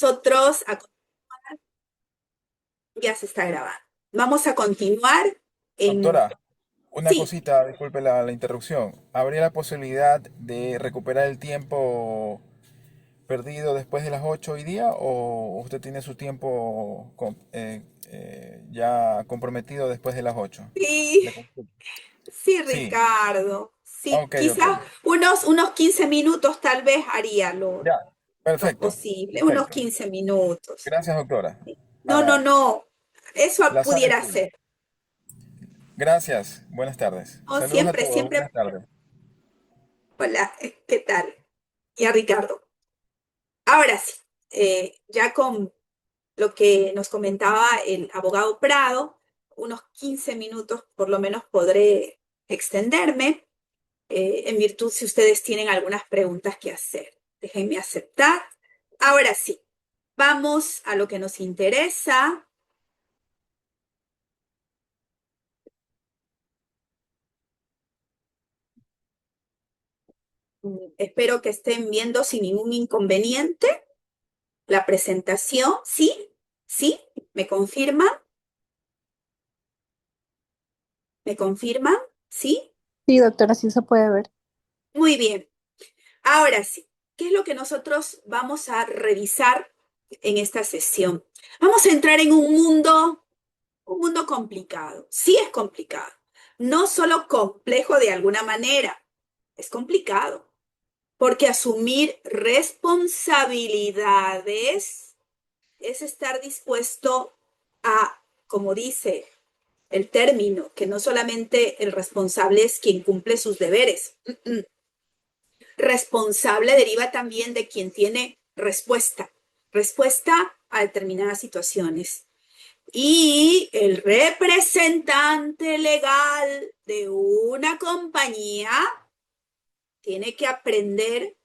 nosotros ya se está grabando. Vamos a continuar en... Doctora, una Sí, cosita, disculpe la interrupción. ¿Habría la posibilidad de recuperar el tiempo perdido después de las 8 hoy día o usted tiene su tiempo ya comprometido después de las 8? sí, De consulta. sí, Sí, Ricardo. Sí, ok, ok. quizás unos 15 minutos tal vez haría Ya, lo perfecto, posible, unos perfecto. 15 minutos. Gracias, doctora. No, no, Ana, no, eso la sala es pudiera suya. ser. Gracias, buenas tardes. No, Saludos a siempre, todos, siempre. buenas tardes. Hola, ¿qué tal? Y a Ricardo. Ahora sí, ya con lo que nos comentaba el abogado Prado, unos 15 minutos por lo menos podré extenderme, en virtud si ustedes tienen algunas preguntas que hacer. Déjenme aceptar. Ahora sí, vamos a lo que nos interesa. Espero que estén viendo sin ningún inconveniente la presentación. ¿Sí? ¿Sí? ¿Me confirman? ¿Me confirman? ¿Sí? Sí, doctora, sí se puede ver. Muy bien. Ahora sí, ¿qué es lo que nosotros vamos a revisar en esta sesión? Vamos a entrar en un mundo complicado. Sí es complicado. No solo complejo de alguna manera, es complicado. Porque asumir responsabilidades es estar dispuesto a, como dice el término, que no solamente el responsable es quien cumple sus deberes. Responsable deriva también de quien tiene respuesta a determinadas situaciones. Y el representante legal de una compañía tiene que aprender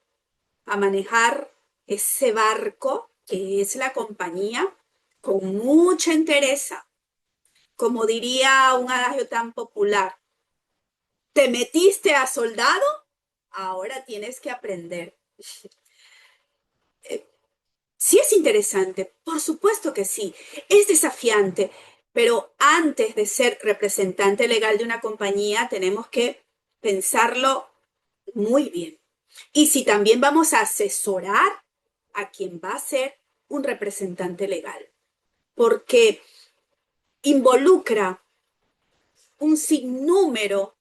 a manejar ese barco que es la compañía con mucha entereza. Como diría un adagio tan popular, ¿te metiste a soldado? Ahora tienes que aprender. Sí es interesante, por supuesto que sí, es desafiante, pero antes de ser representante legal de una compañía tenemos que pensarlo muy bien. Y si también vamos a asesorar a quien va a ser un representante legal, porque involucra un sinnúmero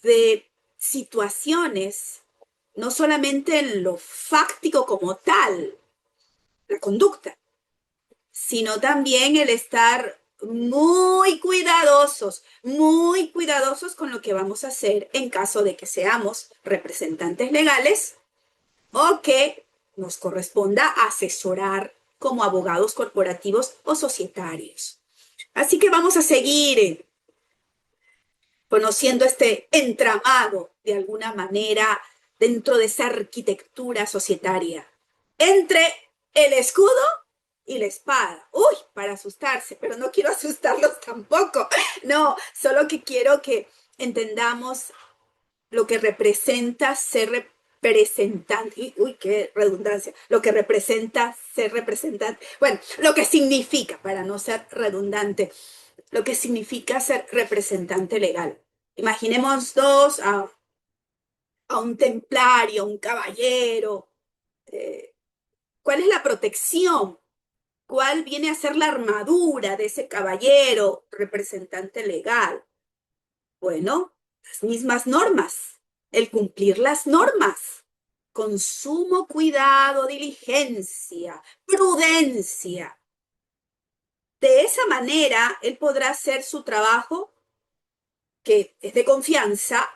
de situaciones, no solamente en lo fáctico como tal, la conducta, sino también el estar muy cuidadosos con lo que vamos a hacer en caso de que seamos representantes legales o que nos corresponda asesorar como abogados corporativos o societarios. Así que vamos a seguir conociendo este entramado de alguna manera dentro de esa arquitectura societaria entre el escudo y la espada. Uy, para asustarse, pero no quiero asustarlos tampoco. No, solo que quiero que entendamos lo que representa ser representante. Uy, qué redundancia. Lo que representa ser representante. Bueno, lo que significa, para no ser redundante, lo que significa ser representante legal. Imaginemos a un templario, un caballero. Eh, ¿Cuál es la protección? ¿Cuál viene a ser la armadura de ese caballero representante legal? Bueno, las mismas normas, el cumplir las normas, con sumo cuidado, diligencia, prudencia. De esa manera, él podrá hacer su trabajo, que es de confianza,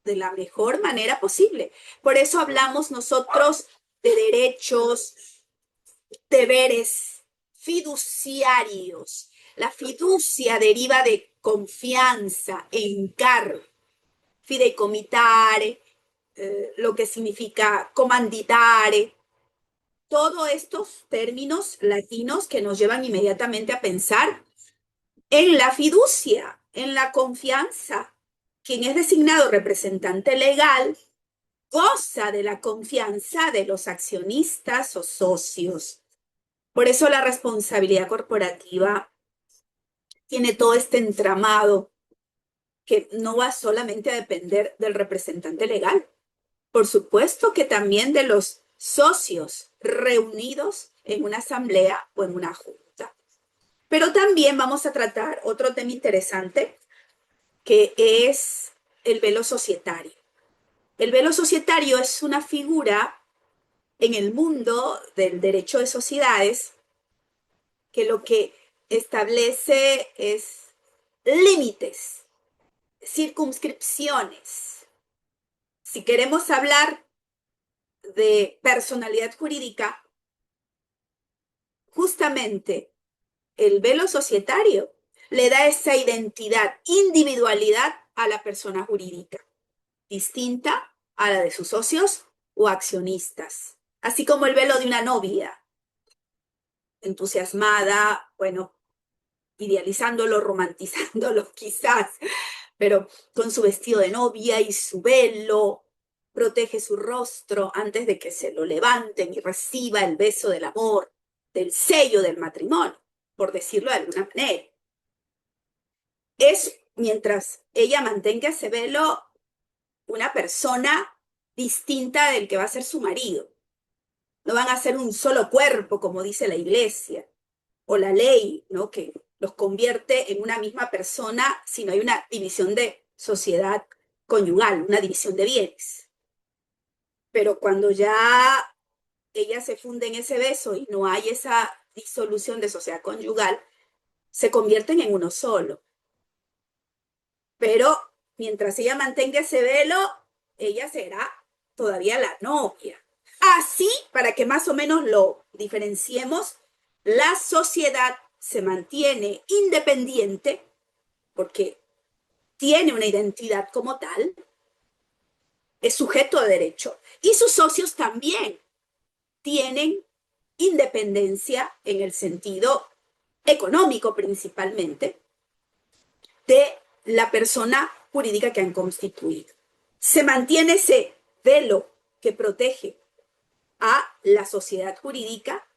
de la mejor manera posible. Por eso hablamos nosotros de derechos, deberes fiduciarios. La fiducia deriva de confianza, encargo, fideicomitare, lo que significa comanditare, todos estos términos latinos que nos llevan inmediatamente a pensar en la fiducia, en la confianza. Quien es designado representante legal goza de la confianza de los accionistas o socios. Por eso la responsabilidad corporativa tiene todo este entramado que no va solamente a depender del representante legal, por supuesto que también de los socios reunidos en una asamblea o en una junta. Pero también vamos a tratar otro tema interesante que es el velo societario. El velo societario es una figura en el mundo del derecho de sociedades que lo que establece es límites, circunscripciones. Si queremos hablar de personalidad jurídica, justamente el velo societario le da esa identidad, individualidad a la persona jurídica, distinta a la de sus socios o accionistas. Así como el velo de una novia, entusiasmada, bueno, idealizándolo, romantizándolo quizás, pero con su vestido de novia y su velo, protege su rostro antes de que se lo levanten y reciba el beso del amor, del sello del matrimonio, por decirlo de alguna manera. Es, mientras ella mantenga ese velo, una persona distinta del que va a ser su marido. No van a ser un solo cuerpo, como dice la iglesia o la ley, ¿no? Que los convierte en una misma persona si no hay una división de sociedad conyugal, una división de bienes. Pero cuando ya ella se funde en ese beso y no hay esa disolución de sociedad conyugal, se convierten en uno solo. Pero mientras ella mantenga ese velo, ella será todavía la novia. Así, para que más o menos lo diferenciemos, la sociedad se mantiene independiente porque tiene una identidad como tal, es sujeto de derecho, y sus socios también tienen independencia en el sentido económico principalmente de la persona jurídica que han constituido. Se mantiene ese velo que protege a la sociedad jurídica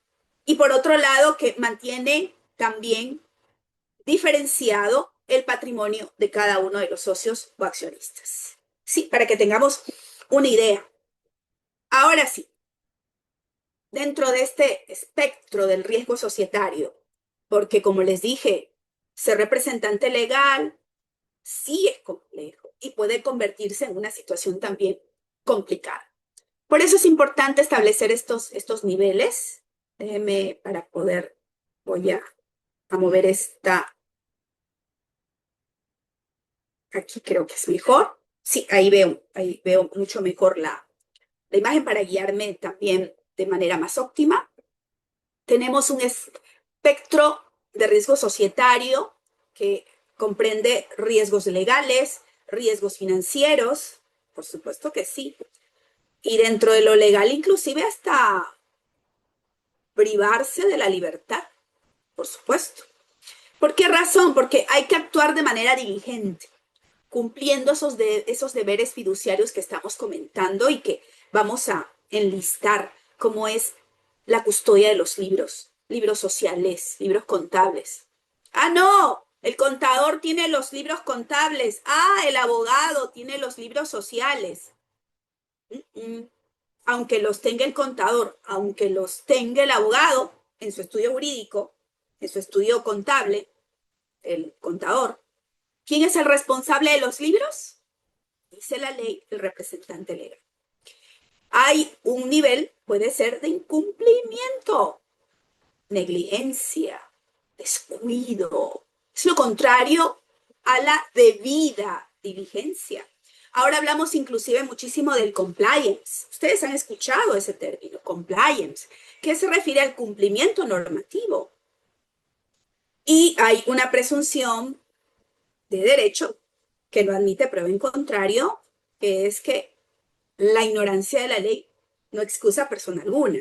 y por otro lado que mantiene también diferenciado el patrimonio de cada uno de los socios o accionistas. Sí, para que tengamos una idea. Ahora sí, dentro de este espectro del riesgo societario, porque como les dije, ser representante legal sí es complejo y puede convertirse en una situación también complicada. Por eso es importante establecer estos niveles. Déjenme para poder, voy a mover esta, aquí creo que es mejor. Sí, ahí veo mucho mejor la imagen para guiarme también de manera más óptima. Tenemos un espectro de riesgo societario que comprende riesgos legales, riesgos financieros, por supuesto que sí, y dentro de lo legal inclusive hasta privarse de la libertad, por supuesto. ¿Por qué razón? Porque hay que actuar de manera diligente, cumpliendo esos deberes fiduciarios que estamos comentando y que vamos a enlistar, como es la custodia de los libros, libros sociales, libros contables. Ah, no, el contador tiene los libros contables. Ah, el abogado tiene los libros sociales. Aunque los tenga el contador, aunque los tenga el abogado en su estudio jurídico, en su estudio contable, el contador, ¿quién es el responsable de los libros? Dice la ley, el representante legal. Hay un nivel, puede ser de incumplimiento, negligencia, descuido. Es lo contrario a la debida diligencia. Ahora hablamos inclusive muchísimo del compliance. Ustedes han escuchado ese término, compliance, que se refiere al cumplimiento normativo. Y hay una presunción de derecho que no admite prueba en contrario, que es que la ignorancia de la ley no excusa a persona alguna.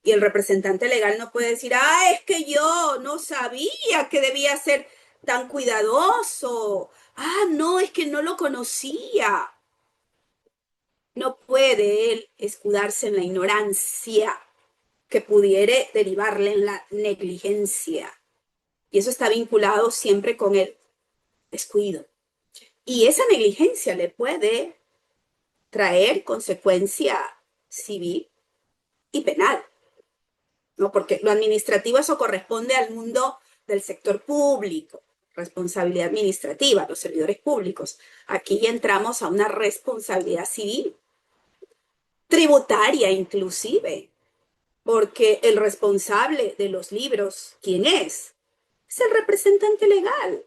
Y el representante legal no puede decir, ah, es que yo no sabía que debía ser tan cuidadoso. Ah, no, es que no lo conocía. No puede él escudarse en la ignorancia que pudiera derivarle en la negligencia. Y eso está vinculado siempre con el descuido. Y esa negligencia le puede traer consecuencia civil y penal, ¿no? Porque lo administrativo eso corresponde al mundo del sector público, responsabilidad administrativa, los servidores públicos. Aquí ya entramos a una responsabilidad civil, tributaria inclusive, porque el responsable de los libros, ¿quién es? Es el representante legal.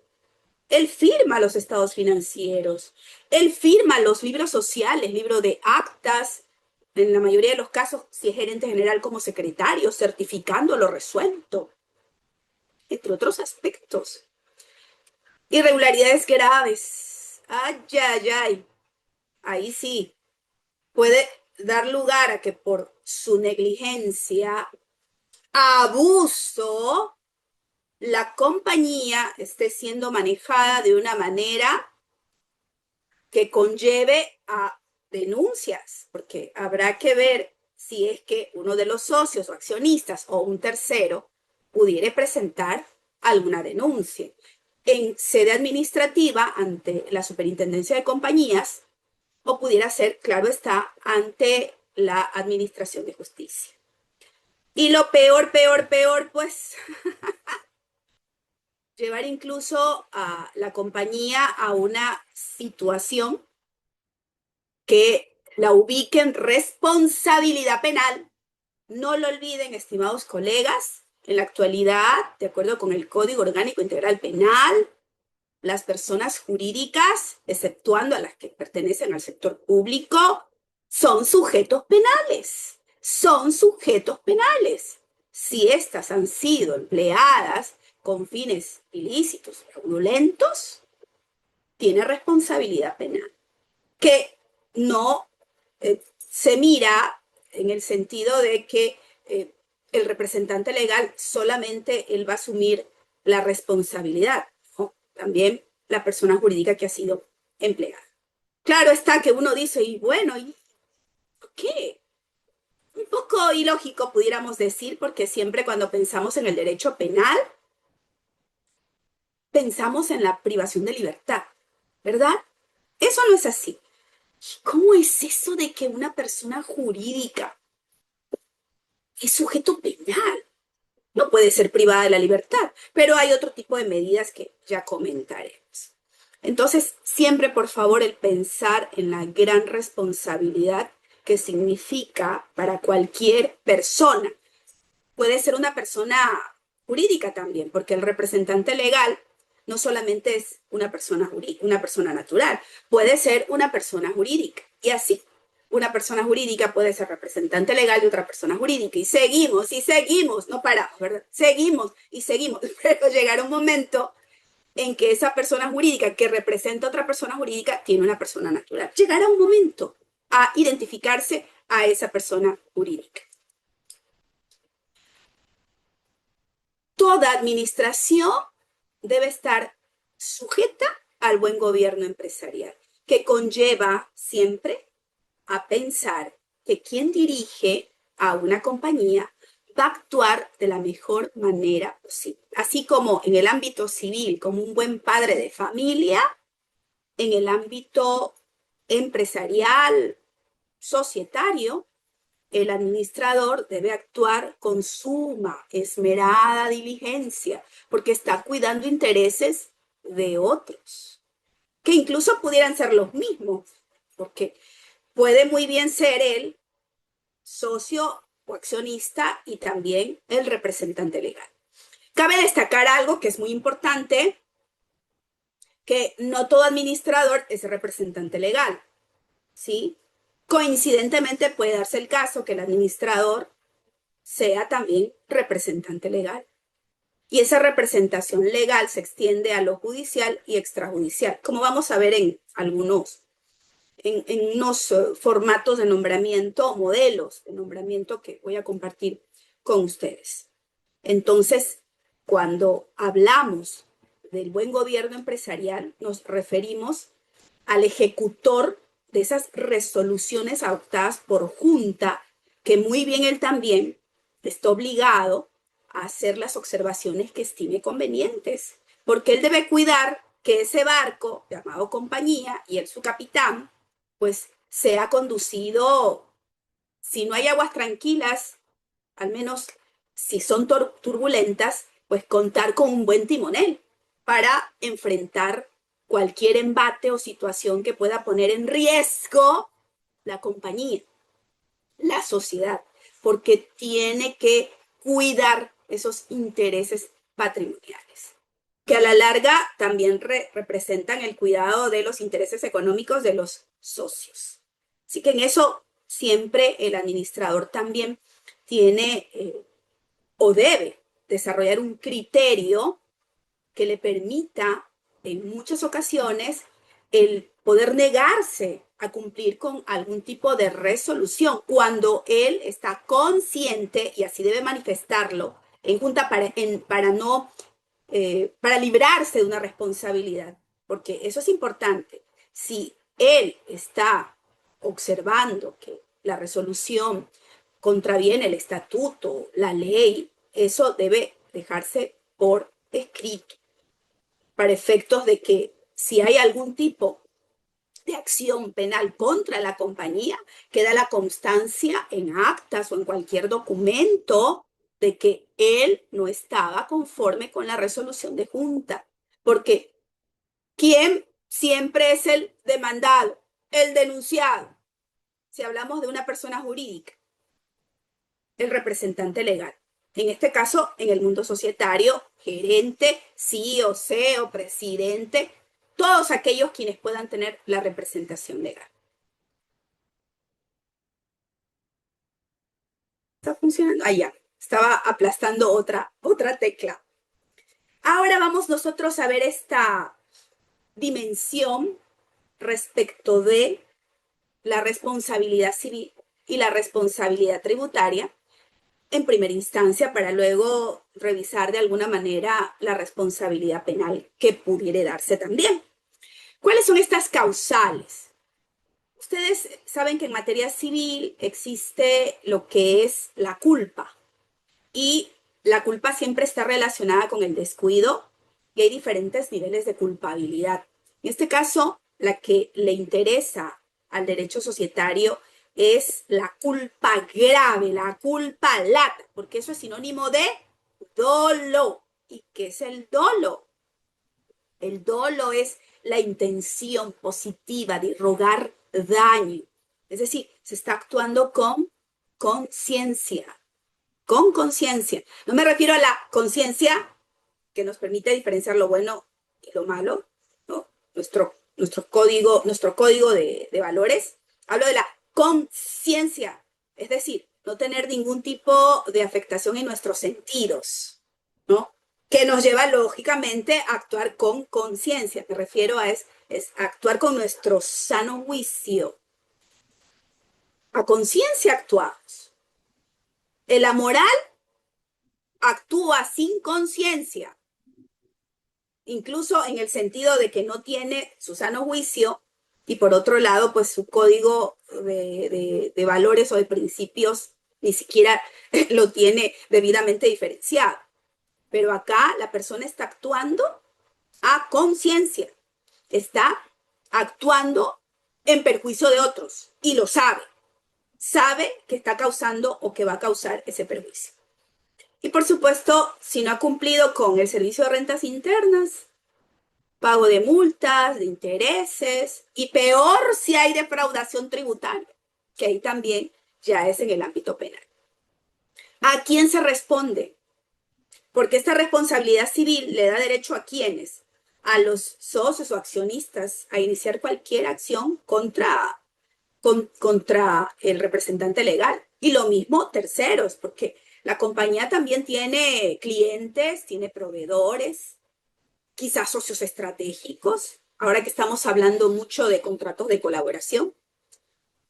Él firma los estados financieros, él firma los libros sociales, libro de actas, en la mayoría de los casos, si es gerente general como secretario, certificando lo resuelto, entre otros aspectos. Irregularidades graves. Ay, ay, ay. Ahí sí puede dar lugar a que por su negligencia, abuso, la compañía esté siendo manejada de una manera que conlleve a denuncias, porque habrá que ver si es que uno de los socios o accionistas o un tercero pudiera presentar alguna denuncia en sede administrativa ante la Superintendencia de Compañías o pudiera ser, claro está, ante la Administración de Justicia. Y lo peor, pues llevar incluso a la compañía a una situación que la ubique en responsabilidad penal. No lo olviden, estimados colegas, en la actualidad, de acuerdo con el Código Orgánico Integral Penal, las personas jurídicas, exceptuando a las que pertenecen al sector público, son sujetos penales. Son sujetos penales. Si éstas han sido empleadas con fines ilícitos, fraudulentos, tiene responsabilidad penal. Que no se mira en el sentido de que el representante legal solamente él va a asumir la responsabilidad, ¿no? También la persona jurídica que ha sido empleada. Claro está que uno dice, y bueno, ¿y por qué? Un poco ilógico pudiéramos decir, porque siempre cuando pensamos en el derecho penal, pensamos en la privación de libertad, ¿verdad? Eso no es así. ¿Cómo es eso de que una persona jurídica es sujeto penal? No puede ser privada de la libertad, pero hay otro tipo de medidas que ya comentaremos. Entonces, siempre, por favor, el pensar en la gran responsabilidad que significa para cualquier persona. Puede ser una persona jurídica también, porque el representante legal no solamente es una persona natural, puede ser una persona jurídica. Y así, una persona jurídica puede ser representante legal de otra persona jurídica. Y seguimos, no paramos, ¿verdad? Seguimos, pero llegará un momento en que esa persona jurídica que representa a otra persona jurídica tiene una persona natural. Llegará un momento a identificarse a esa persona jurídica. Toda administración debe estar sujeta al buen gobierno empresarial, que conlleva siempre a pensar que quien dirige a una compañía va a actuar de la mejor manera posible. Así como en el ámbito civil, como un buen padre de familia, en el ámbito empresarial, societario, el administrador debe actuar con suma, esmerada diligencia, porque está cuidando intereses de otros, que incluso pudieran ser los mismos, porque puede muy bien ser el socio o accionista y también el representante legal. Cabe destacar algo que es muy importante, que no todo administrador es representante legal, ¿sí? Coincidentemente puede darse el caso que el administrador sea también representante legal. Y esa representación legal se extiende a lo judicial y extrajudicial, como vamos a ver en unos formatos de nombramiento, modelos de nombramiento que voy a compartir con ustedes. Entonces, cuando hablamos del buen gobierno empresarial, nos referimos al ejecutor de esas resoluciones adoptadas por junta, que muy bien él también está obligado a hacer las observaciones que estime convenientes, porque él debe cuidar que ese barco, llamado compañía, y él su capitán, pues sea conducido, si no hay aguas tranquilas, al menos si son turbulentas, pues contar con un buen timonel para enfrentar cualquier embate o situación que pueda poner en riesgo la compañía, la sociedad, porque tiene que cuidar esos intereses patrimoniales, que a la larga también representan el cuidado de los intereses económicos de los socios. Así que en eso siempre el administrador también tiene o debe desarrollar un criterio que le permita en muchas ocasiones el poder negarse a cumplir con algún tipo de resolución cuando él está consciente, y así debe manifestarlo en junta para no para librarse de una responsabilidad, porque eso es importante. Si él está observando que la resolución contraviene el estatuto, la ley, eso debe dejarse por escrito, para efectos de que si hay algún tipo de acción penal contra la compañía, queda la constancia en actas o en cualquier documento de que él no estaba conforme con la resolución de junta. Porque ¿quién siempre es el demandado? El denunciado. Si hablamos de una persona jurídica, el representante legal. En este caso, en el mundo societario, gerente, CEO, CEO, presidente, todos aquellos quienes puedan tener la representación legal. ¿Está funcionando? Ah, ya. Estaba aplastando otra tecla. Ahora vamos nosotros a ver esta dimensión respecto de la responsabilidad civil y la responsabilidad tributaria en primera instancia, para luego revisar de alguna manera la responsabilidad penal que pudiera darse también. ¿Cuáles son estas causales? Ustedes saben que en materia civil existe lo que es la culpa, y la culpa siempre está relacionada con el descuido y hay diferentes niveles de culpabilidad. En este caso, la que le interesa al derecho societario es la culpa grave, la culpa lata, porque eso es sinónimo de dolo. ¿Y qué es el dolo? El dolo es la intención positiva de rogar daño. Es decir, se está actuando con conciencia. Con conciencia. No me refiero a la conciencia que nos permite diferenciar lo bueno y lo malo, ¿no? Nuestro código de valores. Hablo de la conciencia, es decir, no tener ningún tipo de afectación en nuestros sentidos, ¿no? Que nos lleva lógicamente a actuar con conciencia. Me refiero a es actuar con nuestro sano juicio. A conciencia actuamos. La moral actúa sin conciencia, incluso en el sentido de que no tiene su sano juicio, y por otro lado, pues su código de valores o de principios ni siquiera lo tiene debidamente diferenciado. Pero acá la persona está actuando a conciencia, está actuando en perjuicio de otros y lo sabe que está causando o que va a causar ese perjuicio. Y por supuesto, si no ha cumplido con el servicio de rentas internas, pago de multas, de intereses, y peor si hay defraudación tributaria, que ahí también ya es en el ámbito penal. ¿A quién se responde? Porque esta responsabilidad civil le da derecho a quienes, a los socios o accionistas, a iniciar cualquier acción contra el representante legal. Y lo mismo terceros, porque la compañía también tiene clientes, tiene proveedores, quizás socios estratégicos, ahora que estamos hablando mucho de contratos de colaboración.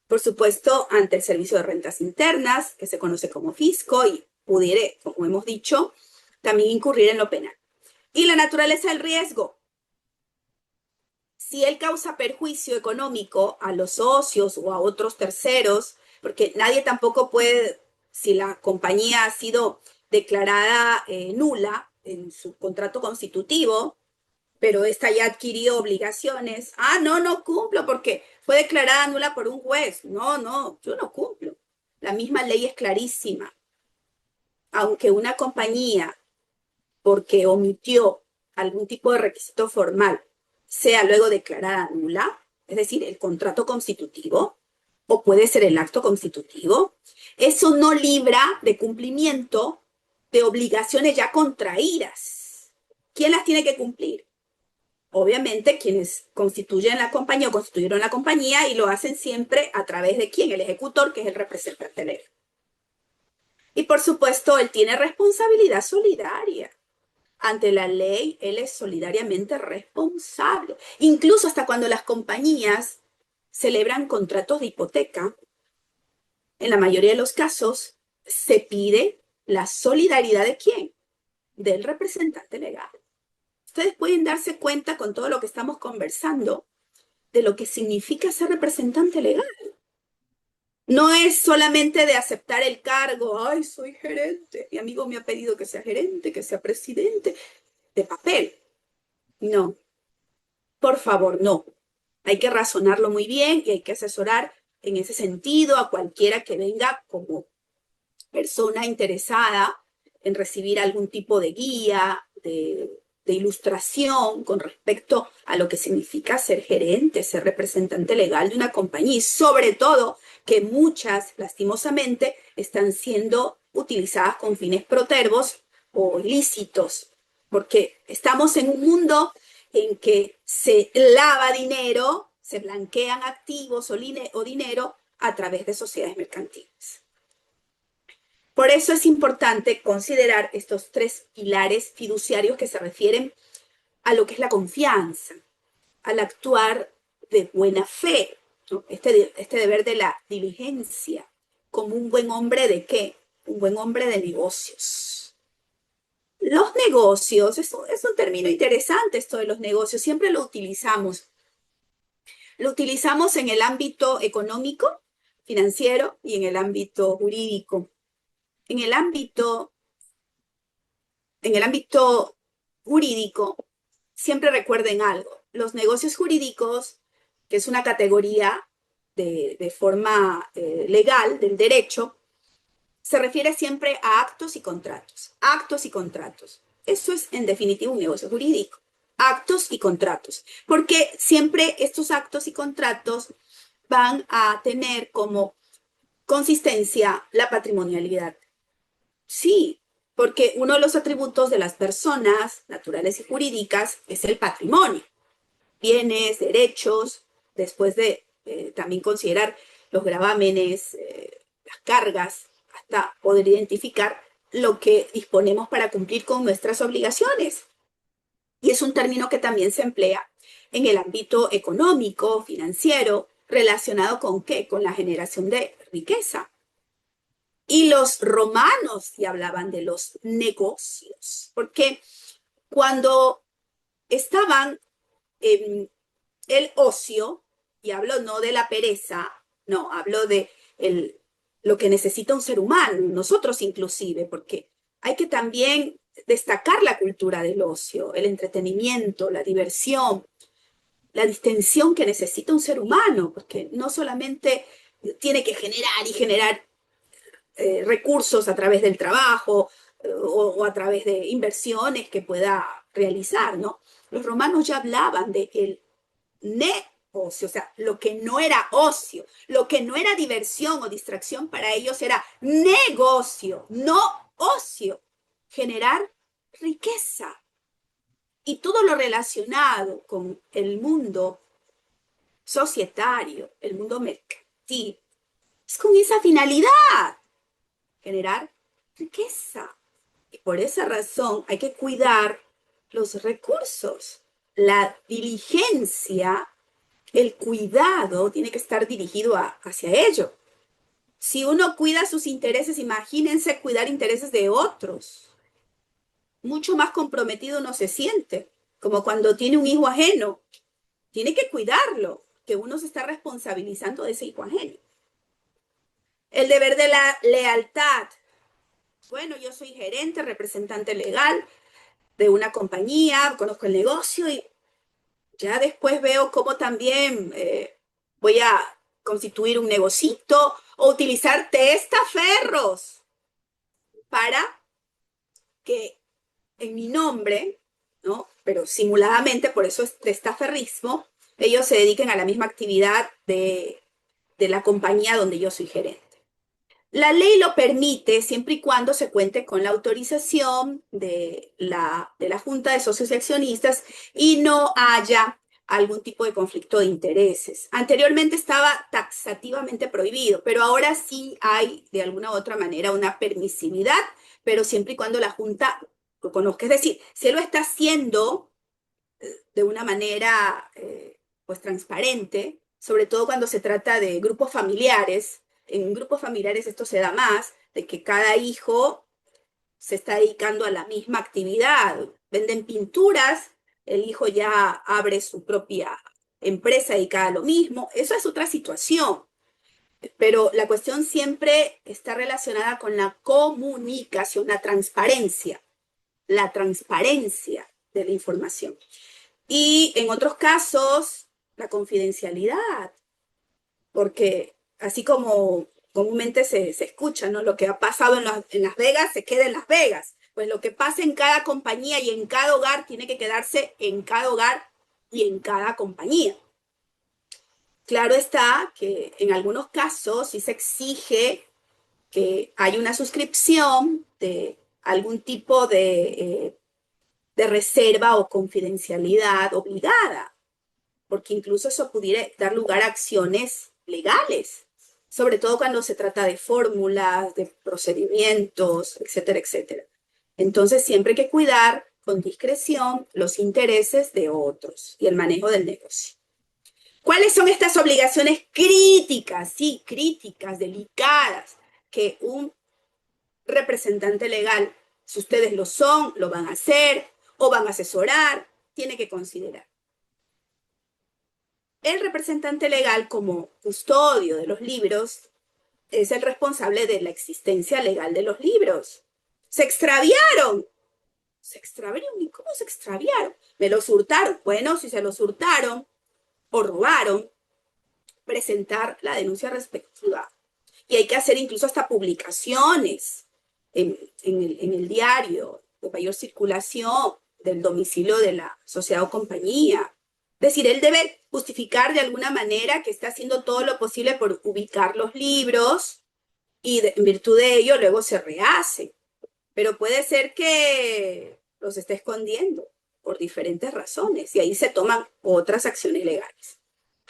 Por supuesto, ante el Servicio de Rentas Internas, que se conoce como fisco, y pudiere, como hemos dicho, también incurrir en lo penal. Y la naturaleza del riesgo. Si él causa perjuicio económico a los socios o a otros terceros, porque nadie tampoco puede si la compañía ha sido declarada nula en su contrato constitutivo, pero esta ya adquirió obligaciones. Ah, no, no cumplo porque fue declarada nula por un juez. No, no, yo no cumplo. La misma ley es clarísima. Aunque una compañía, porque omitió algún tipo de requisito formal, sea luego declarada nula, es decir, el contrato constitutivo, o puede ser el acto constitutivo, eso no libra de cumplimiento de obligaciones ya contraídas. ¿Quién las tiene que cumplir? Obviamente quienes constituyen la compañía o constituyeron la compañía, y lo hacen siempre a través de quién, el ejecutor, que es el representante legal. Y por supuesto, él tiene responsabilidad solidaria. Ante la ley, él es solidariamente responsable. Incluso hasta cuando las compañías celebran contratos de hipoteca, en la mayoría de los casos, se pide la solidaridad de quién, del representante legal. Ustedes pueden darse cuenta con todo lo que estamos conversando de lo que significa ser representante legal. No es solamente de aceptar el cargo, ay, soy gerente, mi amigo me ha pedido que sea gerente, que sea presidente, de papel. No, por favor, no. Hay que razonarlo muy bien y hay que asesorar en ese sentido a cualquiera que venga como persona interesada en recibir algún tipo de guía, de ilustración con respecto a lo que significa ser gerente, ser representante legal de una compañía, y sobre todo que muchas, lastimosamente, están siendo utilizadas con fines protervos o ilícitos, porque estamos en un mundo en que se lava dinero, se blanquean activos o dinero a través de sociedades mercantiles. Por eso es importante considerar estos tres pilares fiduciarios que se refieren a lo que es la confianza, al actuar de buena fe, ¿no? Este deber de la diligencia, como un buen hombre de qué, un buen hombre de negocios. Los negocios, es un término interesante esto de los negocios, siempre lo utilizamos. Lo utilizamos en el ámbito económico, financiero y en el ámbito jurídico. En el ámbito jurídico, siempre recuerden algo. Los negocios jurídicos, que es una categoría de forma legal del derecho, se refiere siempre a actos y contratos. Actos y contratos. Eso es, en definitiva, un negocio jurídico. Actos y contratos. Porque siempre estos actos y contratos van a tener como consistencia la patrimonialidad. Sí, porque uno de los atributos de las personas naturales y jurídicas es el patrimonio, bienes, derechos, después de también considerar los gravámenes, las cargas, hasta poder identificar lo que disponemos para cumplir con nuestras obligaciones. Y es un término que también se emplea en el ámbito económico, financiero, relacionado con ¿qué? Con la generación de riqueza. Y los romanos ya hablaban de los negocios, porque cuando estaban en el ocio, y hablo no de la pereza, no, hablo de lo que necesita un ser humano, nosotros inclusive, porque hay que también destacar la cultura del ocio, el entretenimiento, la diversión, la distensión que necesita un ser humano, porque no solamente tiene que generar y generar recursos a través del trabajo o a través de inversiones que pueda realizar, ¿no? Los romanos ya hablaban de el negocio, o sea, lo que no era ocio, lo que no era diversión o distracción para ellos era negocio, no ocio, generar riqueza. Y todo lo relacionado con el mundo societario, el mundo mercantil, es con esa finalidad, generar riqueza. Y por esa razón hay que cuidar los recursos. La diligencia, el cuidado tiene que estar dirigido hacia ello. Si uno cuida sus intereses, imagínense cuidar intereses de otros. Mucho más comprometido uno se siente, como cuando tiene un hijo ajeno. Tiene que cuidarlo, que uno se está responsabilizando de ese hijo ajeno. El deber de la lealtad. Bueno, yo soy gerente, representante legal de una compañía, conozco el negocio y ya después veo cómo también voy a constituir un negocito o utilizar testaferros para que en mi nombre, ¿no? Pero simuladamente, por eso es testaferrismo, ellos se dediquen a la misma actividad de la compañía donde yo soy gerente. La ley lo permite siempre y cuando se cuente con la autorización de la Junta de Socios y Accionistas y no haya algún tipo de conflicto de intereses. Anteriormente estaba taxativamente prohibido, pero ahora sí hay de alguna u otra manera una permisividad, pero siempre y cuando la Junta lo conozca. Es decir, si él lo está haciendo de una manera pues transparente, sobre todo cuando se trata de grupos familiares. En grupos familiares esto se da más, de que cada hijo se está dedicando a la misma actividad. Venden pinturas, el hijo ya abre su propia empresa dedicada a lo mismo. Eso es otra situación. Pero la cuestión siempre está relacionada con la comunicación, la transparencia de la información. Y en otros casos, la confidencialidad, porque así como comúnmente se escucha, ¿no? Lo que ha pasado en Las Vegas se queda en Las Vegas. Pues lo que pasa en cada compañía y en cada hogar tiene que quedarse en cada hogar y en cada compañía. Claro está que en algunos casos sí se exige que haya una suscripción de algún tipo de reserva o confidencialidad obligada, porque incluso eso pudiera dar lugar a acciones legales, sobre todo cuando se trata de fórmulas, de procedimientos, etcétera, etcétera. Entonces siempre hay que cuidar con discreción los intereses de otros y el manejo del negocio. ¿Cuáles son estas obligaciones críticas? Sí, críticas, delicadas, que un representante legal, si ustedes lo son, lo van a hacer o van a asesorar, tiene que considerar. El representante legal, como custodio de los libros, es el responsable de la existencia legal de los libros. Se extraviaron. Se extraviaron. ¿Y cómo se extraviaron? Me los hurtaron. Bueno, si se los hurtaron o robaron, presentar la denuncia respectiva. Y hay que hacer incluso hasta publicaciones en el diario de mayor circulación del domicilio de la sociedad o compañía. Es decir, él debe justificar de alguna manera que está haciendo todo lo posible por ubicar los libros y en virtud de ello luego se rehace. Pero puede ser que los esté escondiendo por diferentes razones y ahí se toman otras acciones legales.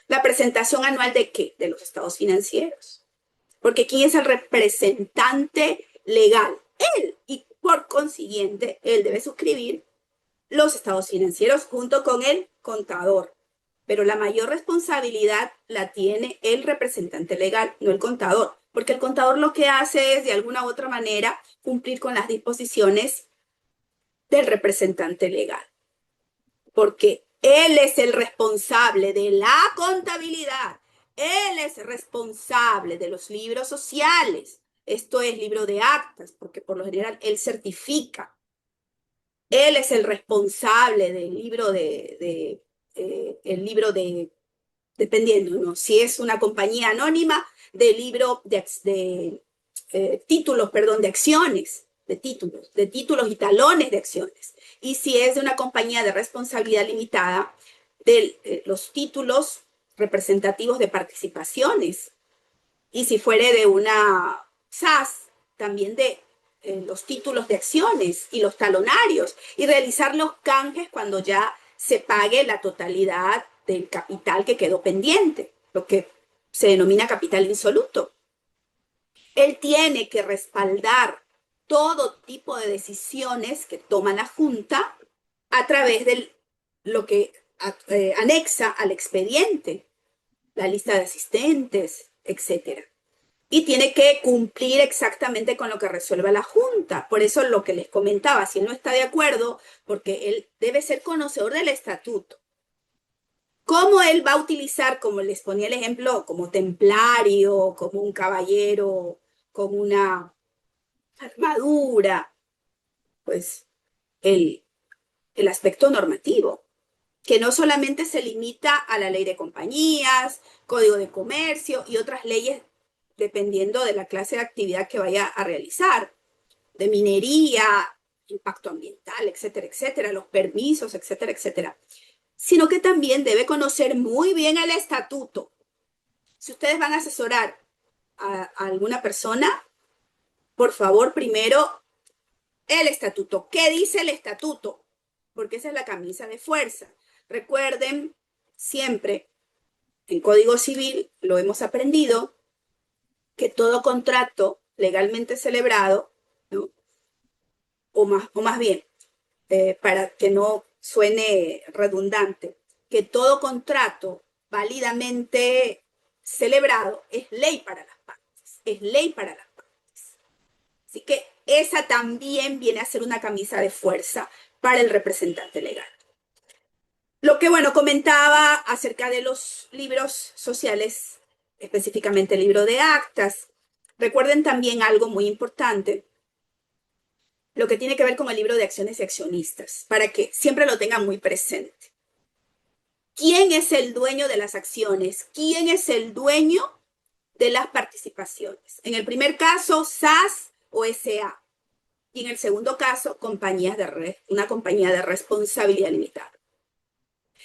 ¿La presentación anual de qué? De los estados financieros. Porque ¿quién es el representante legal? Él. Y por consiguiente, él debe suscribir los estados financieros junto con el contador. Pero la mayor responsabilidad la tiene el representante legal, no el contador. Porque el contador lo que hace es, de alguna u otra manera, cumplir con las disposiciones del representante legal. Porque él es el responsable de la contabilidad. Él es responsable de los libros sociales. Esto es libro de actas, porque por lo general él certifica. Él es el responsable del libro dependiendo, ¿no? Si es una compañía anónima, del libro de títulos, perdón, de acciones, de títulos y talones de acciones. Y si es de una compañía de responsabilidad limitada, de los títulos representativos de participaciones. Y si fuere de una SAS, también de los títulos de acciones y los talonarios. Y realizar los canjes cuando ya se pague la totalidad del capital que quedó pendiente, lo que se denomina capital insoluto. Él tiene que respaldar todo tipo de decisiones que toma la Junta a través de lo que anexa al expediente, la lista de asistentes, etcétera. Y tiene que cumplir exactamente con lo que resuelva la Junta. Por eso lo que les comentaba, si él no está de acuerdo, porque él debe ser conocedor del estatuto, cómo él va a utilizar, como les ponía el ejemplo, como templario, como un caballero, como una armadura, pues el, el aspecto normativo, que no solamente se limita a la ley de compañías, código de comercio y otras leyes dependiendo de la clase de actividad que vaya a realizar, de minería, impacto ambiental, etcétera, etcétera, los permisos, etcétera, etcétera, sino que también debe conocer muy bien el estatuto. Si ustedes van a asesorar a alguna persona, por favor, primero el estatuto. ¿Qué dice el estatuto? Porque esa es la camisa de fuerza. Recuerden siempre, en Código Civil lo hemos aprendido, que todo contrato legalmente celebrado, ¿no? o más bien, para que no suene redundante, que todo contrato válidamente celebrado es ley para las partes, es ley para las partes. Así que esa también viene a ser una camisa de fuerza para el representante legal. Lo que, bueno, comentaba acerca de los libros sociales, específicamente el libro de actas. Recuerden también algo muy importante, lo que tiene que ver con el libro de acciones y accionistas, para que siempre lo tengan muy presente. ¿Quién es el dueño de las acciones? ¿Quién es el dueño de las participaciones? En el primer caso, SAS o SA. Y en el segundo caso, una compañía de responsabilidad limitada.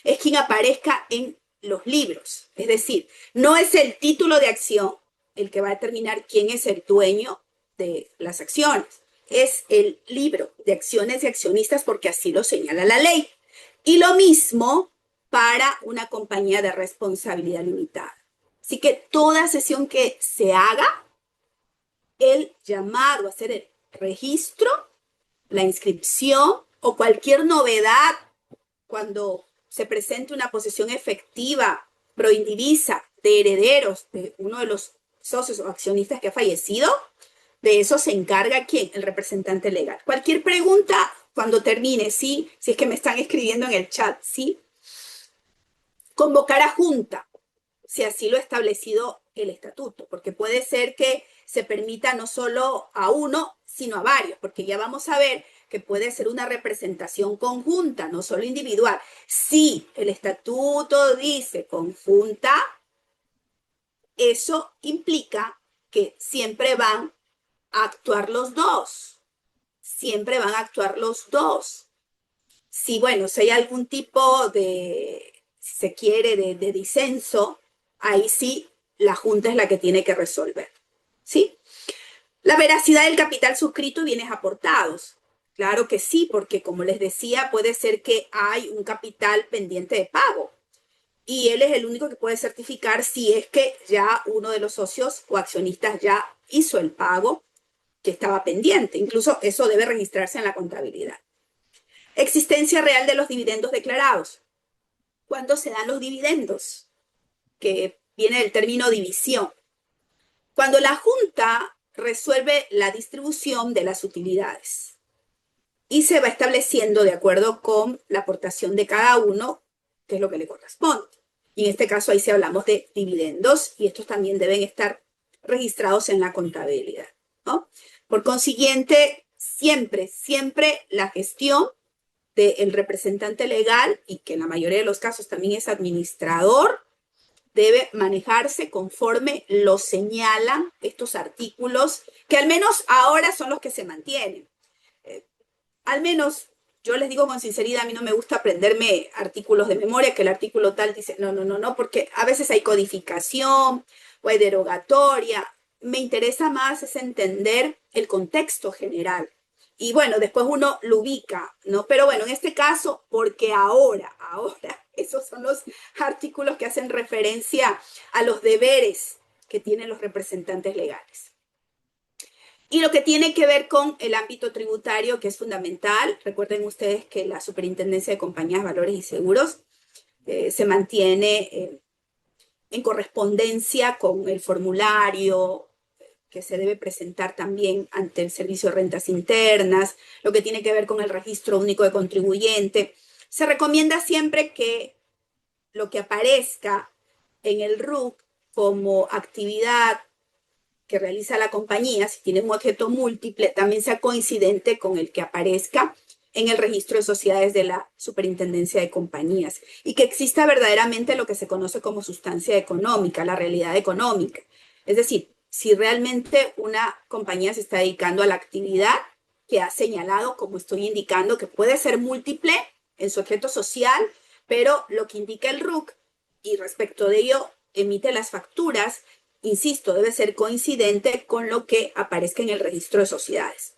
Es quien aparezca en los libros. Es decir, no es el título de acción el que va a determinar quién es el dueño de las acciones. Es el libro de acciones y accionistas porque así lo señala la ley. Y lo mismo para una compañía de responsabilidad limitada. Así que toda sesión que se haga, el llamado a hacer el registro, la inscripción o cualquier novedad cuando se presente una posesión efectiva proindivisa de herederos de uno de los socios o accionistas que ha fallecido, de eso se encarga ¿quién? El representante legal. Cualquier pregunta cuando termine, sí, si es que me están escribiendo en el chat, sí. Convocar a junta, si así lo ha establecido el estatuto, porque puede ser que se permita no solo a uno, sino a varios, porque ya vamos a ver que puede ser una representación conjunta, no solo individual. Si el estatuto dice conjunta, eso implica que siempre van a actuar los dos. Siempre van a actuar los dos. Si, bueno, si hay algún tipo de, si se quiere, de disenso, ahí sí la Junta es la que tiene que resolver. ¿Sí? La veracidad del capital suscrito y bienes aportados. Claro que sí, porque como les decía, puede ser que hay un capital pendiente de pago y él es el único que puede certificar si es que ya uno de los socios o accionistas ya hizo el pago que estaba pendiente. Incluso eso debe registrarse en la contabilidad. Existencia real de los dividendos declarados. ¿Cuándo se dan los dividendos? Que viene del término división. Cuando la Junta resuelve la distribución de las utilidades y se va estableciendo de acuerdo con la aportación de cada uno, qué es lo que le corresponde. Y en este caso ahí sí hablamos de dividendos y estos también deben estar registrados en la contabilidad, ¿no? Por consiguiente, siempre la gestión del representante legal, y que en la mayoría de los casos también es administrador, debe manejarse conforme lo señalan estos artículos, que al menos ahora son los que se mantienen. Al menos, yo les digo con sinceridad, a mí no me gusta aprenderme artículos de memoria, que el artículo tal dice, no, porque a veces hay codificación o hay derogatoria. Me interesa más es entender el contexto general. Y bueno, después uno lo ubica, ¿no? Pero bueno, en este caso, porque ahora, esos son los artículos que hacen referencia a los deberes que tienen los representantes legales. Y lo que tiene que ver con el ámbito tributario, que es fundamental, recuerden ustedes que la Superintendencia de Compañías, Valores y Seguros se mantiene en correspondencia con el formulario que se debe presentar también ante el Servicio de Rentas Internas, lo que tiene que ver con el Registro Único de Contribuyente. Se recomienda siempre que lo que aparezca en el RUC como actividad que realiza la compañía, si tiene un objeto múltiple, también sea coincidente con el que aparezca en el registro de sociedades de la Superintendencia de Compañías y que exista verdaderamente lo que se conoce como sustancia económica, la realidad económica. Es decir, si realmente una compañía se está dedicando a la actividad que ha señalado, como estoy indicando, que puede ser múltiple en su objeto social, pero lo que indica el RUC y respecto de ello emite las facturas, insisto, debe ser coincidente con lo que aparezca en el registro de sociedades.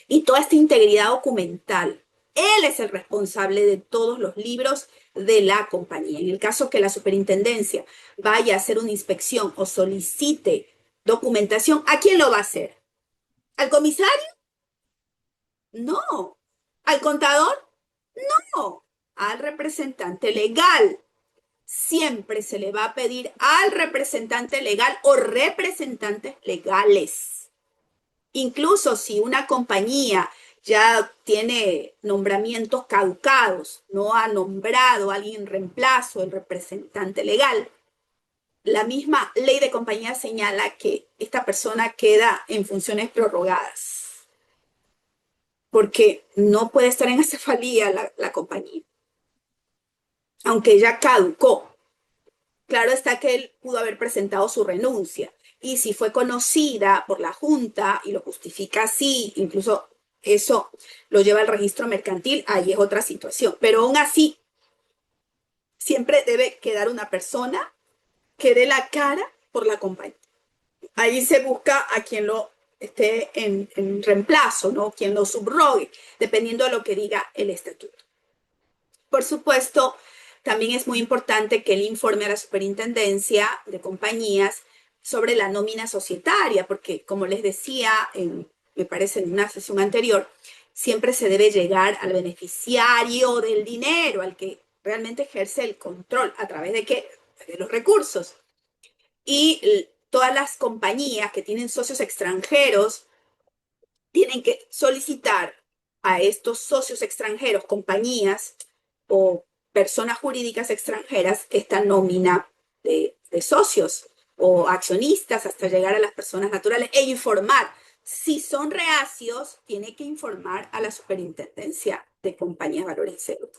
Y toda esta integridad documental, él es el responsable de todos los libros de la compañía. En el caso que la superintendencia vaya a hacer una inspección o solicite documentación, ¿a quién lo va a hacer? ¿Al comisario? No. ¿Al contador? No. Al representante legal. Siempre se le va a pedir al representante legal o representantes legales. Incluso si una compañía ya tiene nombramientos caducados, no ha nombrado a alguien en reemplazo, el representante legal, la misma ley de compañía señala que esta persona queda en funciones prorrogadas, porque no puede estar en acefalía la compañía, aunque ya caducó. Claro está que él pudo haber presentado su renuncia y si fue conocida por la Junta y lo justifica así, incluso eso lo lleva al registro mercantil, ahí es otra situación. Pero aún así, siempre debe quedar una persona que dé la cara por la compañía. Ahí se busca a quien lo esté en reemplazo, ¿no? Quien lo subrogue, dependiendo de lo que diga el estatuto. Por supuesto, también es muy importante que él informe a la superintendencia de compañías sobre la nómina societaria, porque como les decía, me parece en una sesión anterior, siempre se debe llegar al beneficiario del dinero, al que realmente ejerce el control, ¿a través de qué? De los recursos. Y todas las compañías que tienen socios extranjeros tienen que solicitar a estos socios extranjeros, compañías o personas jurídicas extranjeras, esta nómina de socios o accionistas hasta llegar a las personas naturales e informar. Si son reacios, tiene que informar a la Superintendencia de Compañías Valores y Cero.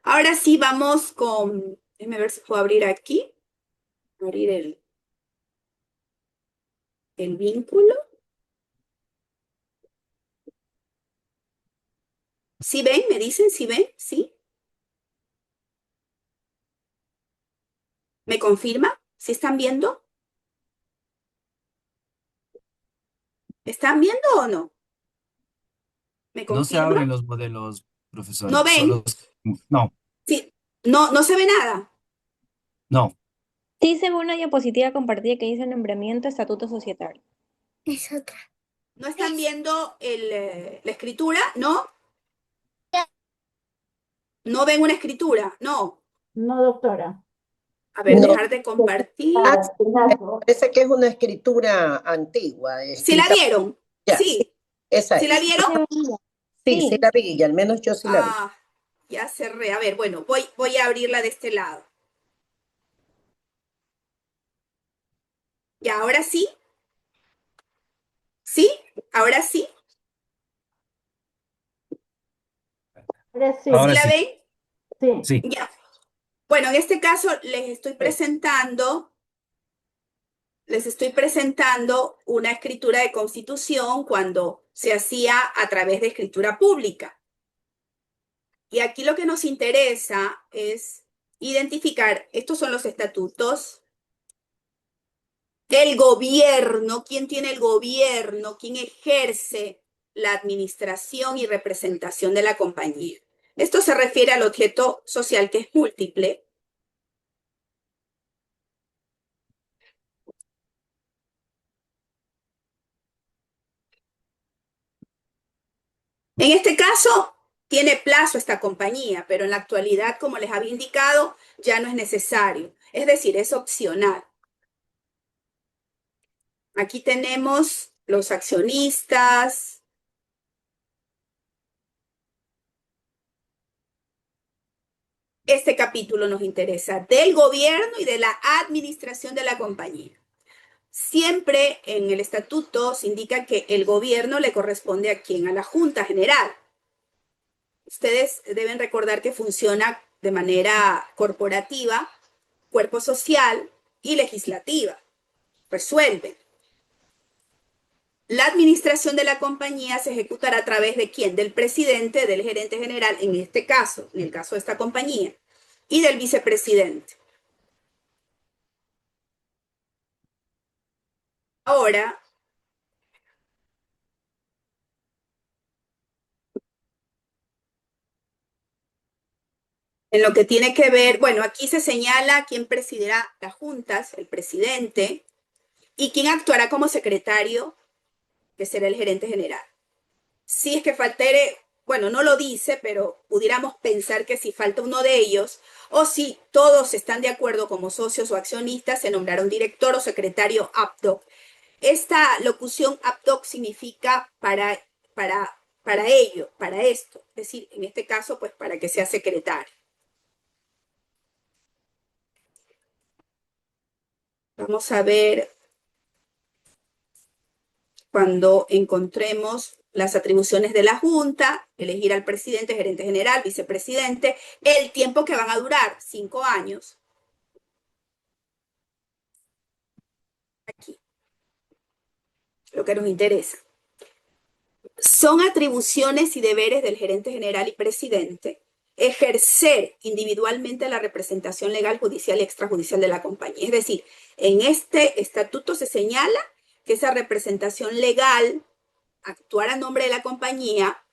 Ahora sí, vamos con, déjame ver si puedo abrir aquí, abrir el vínculo. ¿Sí ven? ¿Me dicen? ¿Sí ven? ¿Sí? ¿Me confirma? ¿Sí están viendo? ¿Están viendo o no? ¿Me No se confirma? abren los modelos, ¿No profesora. ven? No, Sí. No, no se ve nada. no. Sí se ve una diapositiva compartida que dice nombramiento, estatuto societario. Es otra. ¿No están viendo la escritura? ¿No? ¿No ven una escritura? No. No, doctora. A ver, No. dejar de compartir. Ah, parece que es una escritura antigua, ¿Sí la escrita vieron? ya. Sí. Esa ¿Sí la es. vieron? Sí, sí la vi, y al menos yo sí la vi. Ah, ya cerré. A ver, bueno, voy a abrirla de este lado. ¿Y ahora sí? ¿Sí? ¿Ahora sí? Ahora sí, ¿Sí Ahora la sí, ven? sí. sí. Ya. Bueno, en este caso les estoy presentando una escritura de constitución cuando se hacía a través de escritura pública. Y aquí lo que nos interesa es identificar, estos son los estatutos del gobierno, quién tiene el gobierno, quién ejerce la administración y representación de la compañía. Esto se refiere al objeto social que es múltiple. En este caso, tiene plazo esta compañía, pero en la actualidad, como les había indicado, ya no es necesario. Es decir, es opcional. Aquí tenemos los accionistas. Este capítulo nos interesa del gobierno y de la administración de la compañía. Siempre en el estatuto se indica que el gobierno le corresponde ¿a quién? A la Junta General. Ustedes deben recordar que funciona de manera corporativa, cuerpo social y legislativa. Resuelven. La administración de la compañía se ejecutará a través de ¿quién? Del presidente, del gerente general, en este caso, en el caso de esta compañía, y del vicepresidente. Ahora, en lo que tiene que ver, bueno, aquí se señala quién presidirá las juntas, el presidente, y quién actuará como secretario, que será el gerente general. Si es que faltere, bueno, no lo dice, pero pudiéramos pensar que si falta uno de ellos, o si todos están de acuerdo como socios o accionistas, se nombrará un director o secretario ad hoc. Esta locución ad hoc significa para ello, para esto, es decir, en este caso, pues para que sea secretario. Vamos a ver cuando encontremos las atribuciones de la Junta, elegir al presidente, gerente general, vicepresidente, el tiempo que van a durar, 5 años. Aquí, lo que nos interesa. Son atribuciones y deberes del gerente general y presidente ejercer individualmente la representación legal, judicial y extrajudicial de la compañía. Es decir, en este estatuto se señala que esa representación legal, actuar a nombre de la compañía,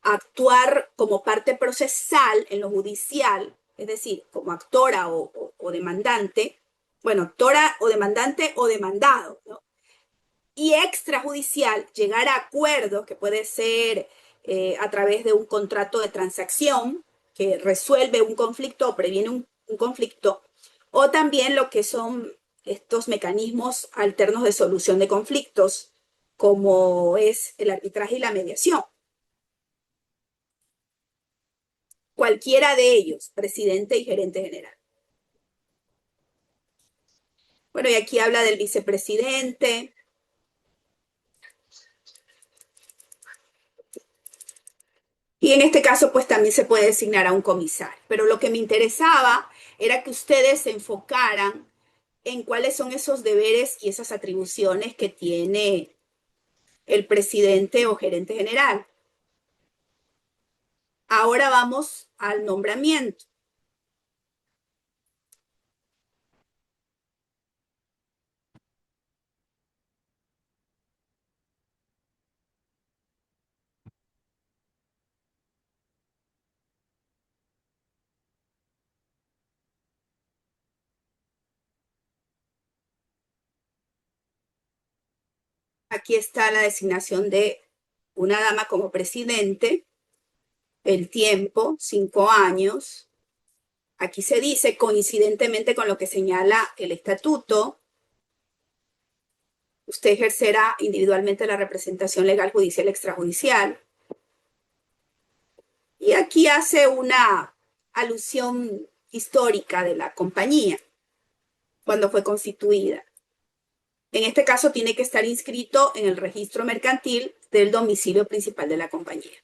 actuar como parte procesal en lo judicial, es decir, como actora o demandante, bueno, actora o demandante o demandado, ¿no? Y extrajudicial, llegar a acuerdos, que puede ser a través de un contrato de transacción que resuelve un conflicto o previene un conflicto, o también lo que son estos mecanismos alternos de solución de conflictos, como es el arbitraje y la mediación. Cualquiera de ellos, presidente y gerente general. Bueno, y aquí habla del vicepresidente. Y en este caso, pues también se puede designar a un comisario. Pero lo que me interesaba era que ustedes se enfocaran en cuáles son esos deberes y esas atribuciones que tiene el presidente o gerente general. Ahora vamos al nombramiento. Aquí está la designación de una dama como presidente, el tiempo, 5 años. Aquí se dice, coincidentemente con lo que señala el estatuto, usted ejercerá individualmente la representación legal, judicial, extrajudicial. Y aquí hace una alusión histórica de la compañía, cuando fue constituida. En este caso tiene que estar inscrito en el registro mercantil del domicilio principal de la compañía.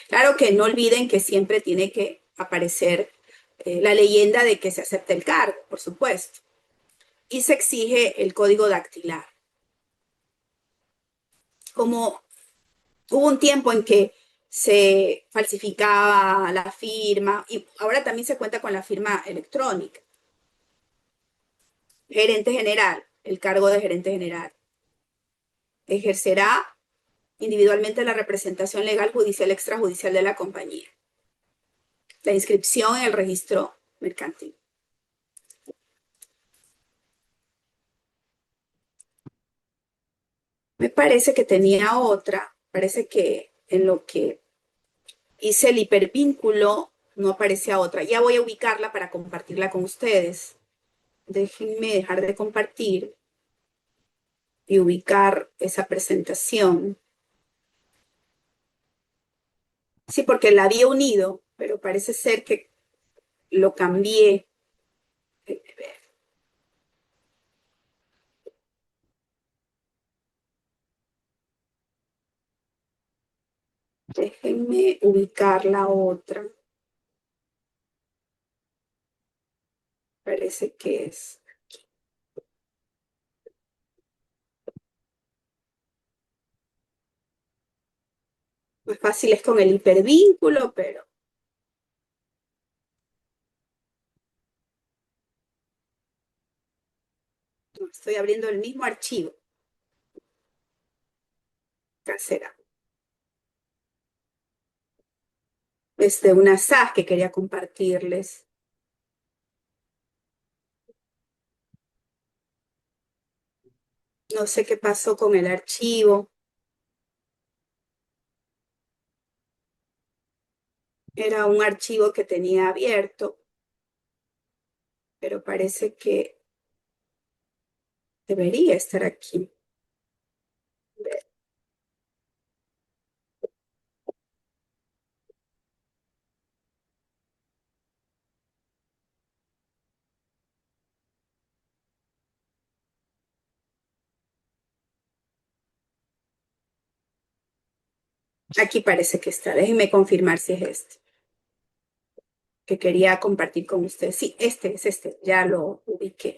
Claro que no olviden que siempre tiene que aparecer la leyenda de que se acepta el cargo, por supuesto. Y se exige el código dactilar. Como hubo un tiempo en que se falsificaba la firma y ahora también se cuenta con la firma electrónica. Gerente general, el cargo de gerente general. Ejercerá individualmente la representación legal, judicial, extrajudicial de la compañía. La inscripción en el registro mercantil. Me parece que tenía otra, parece que en lo que hice el hipervínculo no aparecía otra. Ya voy a ubicarla para compartirla con ustedes. Déjenme dejar de compartir y ubicar esa presentación. Sí, porque la había unido, pero parece ser que lo cambié. Déjenme ubicar la otra. Parece que es aquí. Más fácil es con el hipervínculo, pero no, estoy abriendo el mismo archivo. Acá será. Es de una SAS que quería compartirles. No sé qué pasó con el archivo. Era un archivo que tenía abierto, pero parece que debería estar aquí. Aquí parece que está. Déjenme confirmar si es este que quería compartir con ustedes. Sí, este es este. Ya lo ubiqué.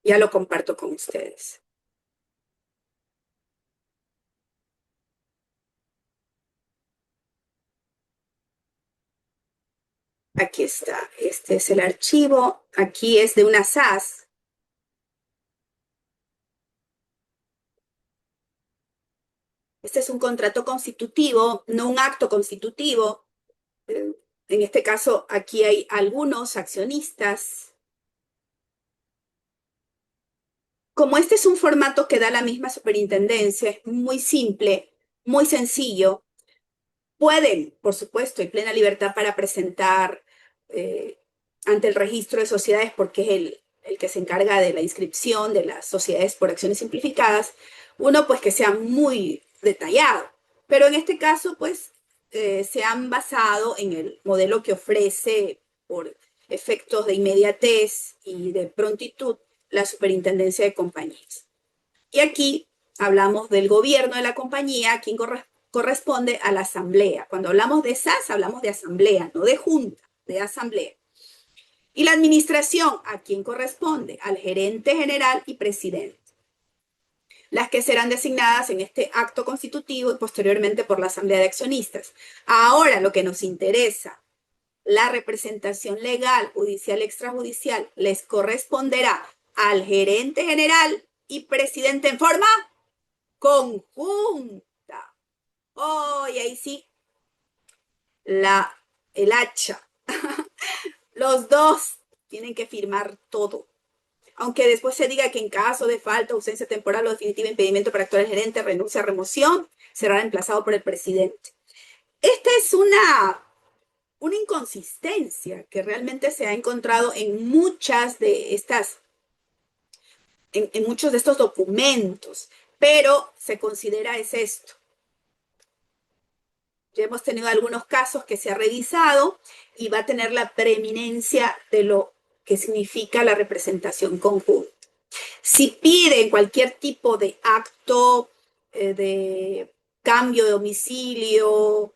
Ya lo comparto con ustedes. Aquí está. Este es el archivo. Aquí es de una SAS. Este es un contrato constitutivo, no un acto constitutivo. En este caso, aquí hay algunos accionistas. Como este es un formato que da la misma superintendencia, es muy simple, muy sencillo. Pueden, por supuesto, y plena libertad para presentar ante el registro de sociedades, porque es el que se encarga de la inscripción de las sociedades por acciones simplificadas, uno pues que sea muy detallado. Pero en este caso, pues, se han basado en el modelo que ofrece por efectos de inmediatez y de prontitud la superintendencia de compañías. Y aquí hablamos del gobierno de la compañía, a quien corresponde a la asamblea. Cuando hablamos de SAS, hablamos de asamblea, no de junta, de asamblea. Y la administración, a quien corresponde al gerente general y presidente, las que serán designadas en este acto constitutivo y posteriormente por la asamblea de accionistas. Ahora lo que nos interesa, la representación legal, judicial, extrajudicial, les corresponderá al gerente general y presidente en forma conjunta. Oh, y ahí sí, el hacha. Los dos tienen que firmar todo. Aunque después se diga que en caso de falta, ausencia temporal o definitiva impedimento para actuar el gerente, renuncia a remoción, será reemplazado por el presidente. Esta es una inconsistencia que realmente se ha encontrado en muchas de estas, en muchos de estos documentos, pero se considera es esto. Ya hemos tenido algunos casos que se ha revisado y va a tener la preeminencia de lo que significa la representación conjunta. Si piden cualquier tipo de acto de cambio de domicilio,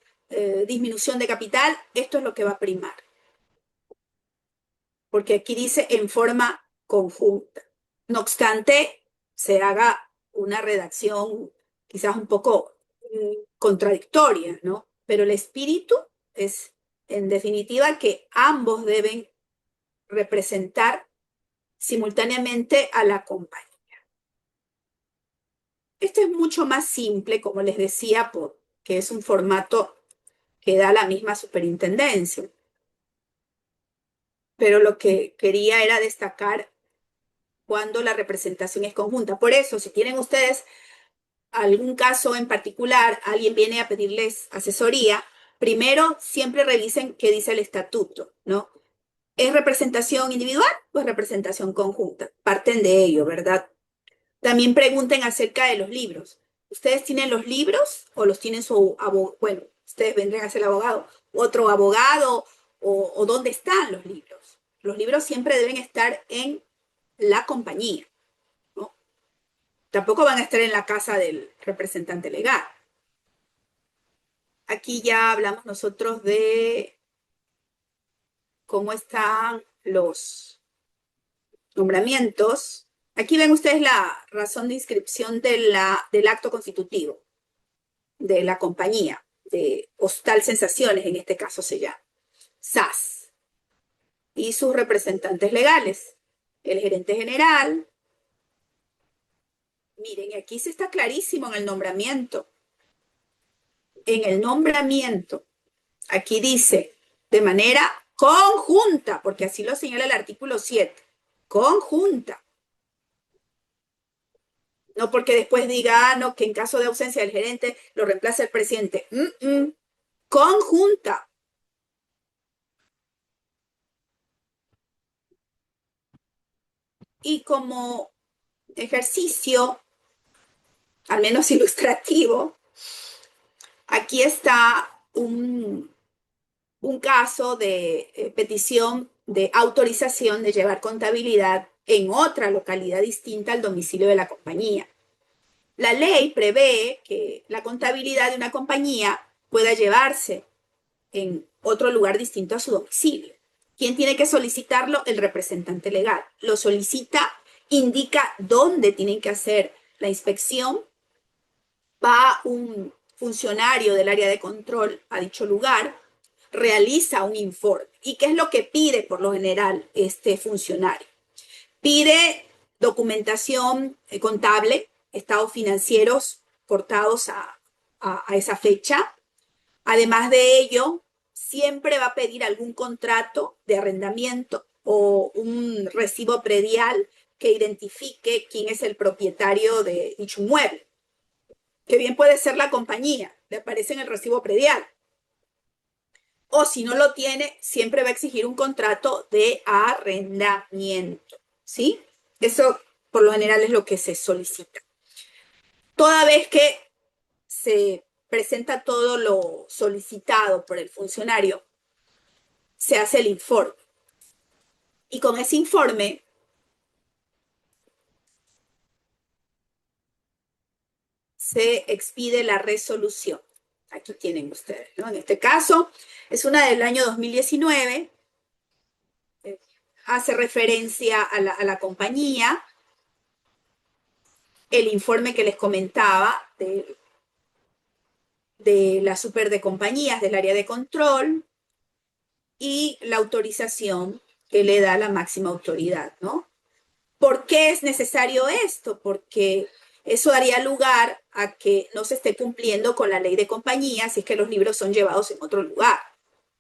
disminución de capital, esto es lo que va a primar. Porque aquí dice en forma conjunta. No obstante, se haga una redacción quizás un poco contradictoria, ¿no? Pero el espíritu es, en definitiva, que ambos deben representar simultáneamente a la compañía. Esto es mucho más simple, como les decía, porque es un formato que da la misma superintendencia. Pero lo que quería era destacar cuando la representación es conjunta. Por eso, si tienen ustedes algún caso en particular, alguien viene a pedirles asesoría, primero siempre revisen qué dice el estatuto, ¿no? ¿Es representación individual o es representación conjunta? Parten de ello, ¿verdad? También pregunten acerca de los libros. ¿Ustedes tienen los libros o los tienen su abogado? Bueno, ustedes vendrían a ser el abogado, otro abogado, o dónde están los libros. Los libros siempre deben estar en la compañía, ¿no? Tampoco van a estar en la casa del representante legal. Aquí ya hablamos nosotros de cómo están los nombramientos. Aquí ven ustedes la razón de inscripción del acto constitutivo de la compañía, de Hostal Sensaciones, en este caso se llama, SAS, y sus representantes legales, el gerente general. Miren, aquí se está clarísimo en el nombramiento. En el nombramiento, aquí dice, de manera conjunta, porque así lo señala el artículo 7, conjunta. No porque después diga, no, que en caso de ausencia del gerente lo reemplaza el presidente. Conjunta. Y como ejercicio, al menos ilustrativo, aquí está un caso de petición de autorización de llevar contabilidad en otra localidad distinta al domicilio de la compañía. La ley prevé que la contabilidad de una compañía pueda llevarse en otro lugar distinto a su domicilio. ¿Quién tiene que solicitarlo? El representante legal. Lo solicita, indica dónde tienen que hacer la inspección, va un funcionario del área de control a dicho lugar, realiza un informe. ¿Y qué es lo que pide por lo general este funcionario? Pide documentación contable, estados financieros cortados a esa fecha. Además de ello, siempre va a pedir algún contrato de arrendamiento o un recibo predial que identifique quién es el propietario de dicho inmueble, que bien puede ser la compañía, le aparece en el recibo predial. O si no lo tiene, siempre va a exigir un contrato de arrendamiento, ¿sí? Eso por lo general es lo que se solicita. Toda vez que se presenta todo lo solicitado por el funcionario, se hace el informe. Y con ese informe se expide la resolución. Aquí tienen ustedes, ¿no? En este caso, es una del año 2019, hace referencia a la compañía, el informe que les comentaba de la super de compañías del área de control y la autorización que le da la máxima autoridad, ¿no? ¿Por qué es necesario esto? Porque eso daría lugar a que no se esté cumpliendo con la ley de compañías si es que los libros son llevados en otro lugar.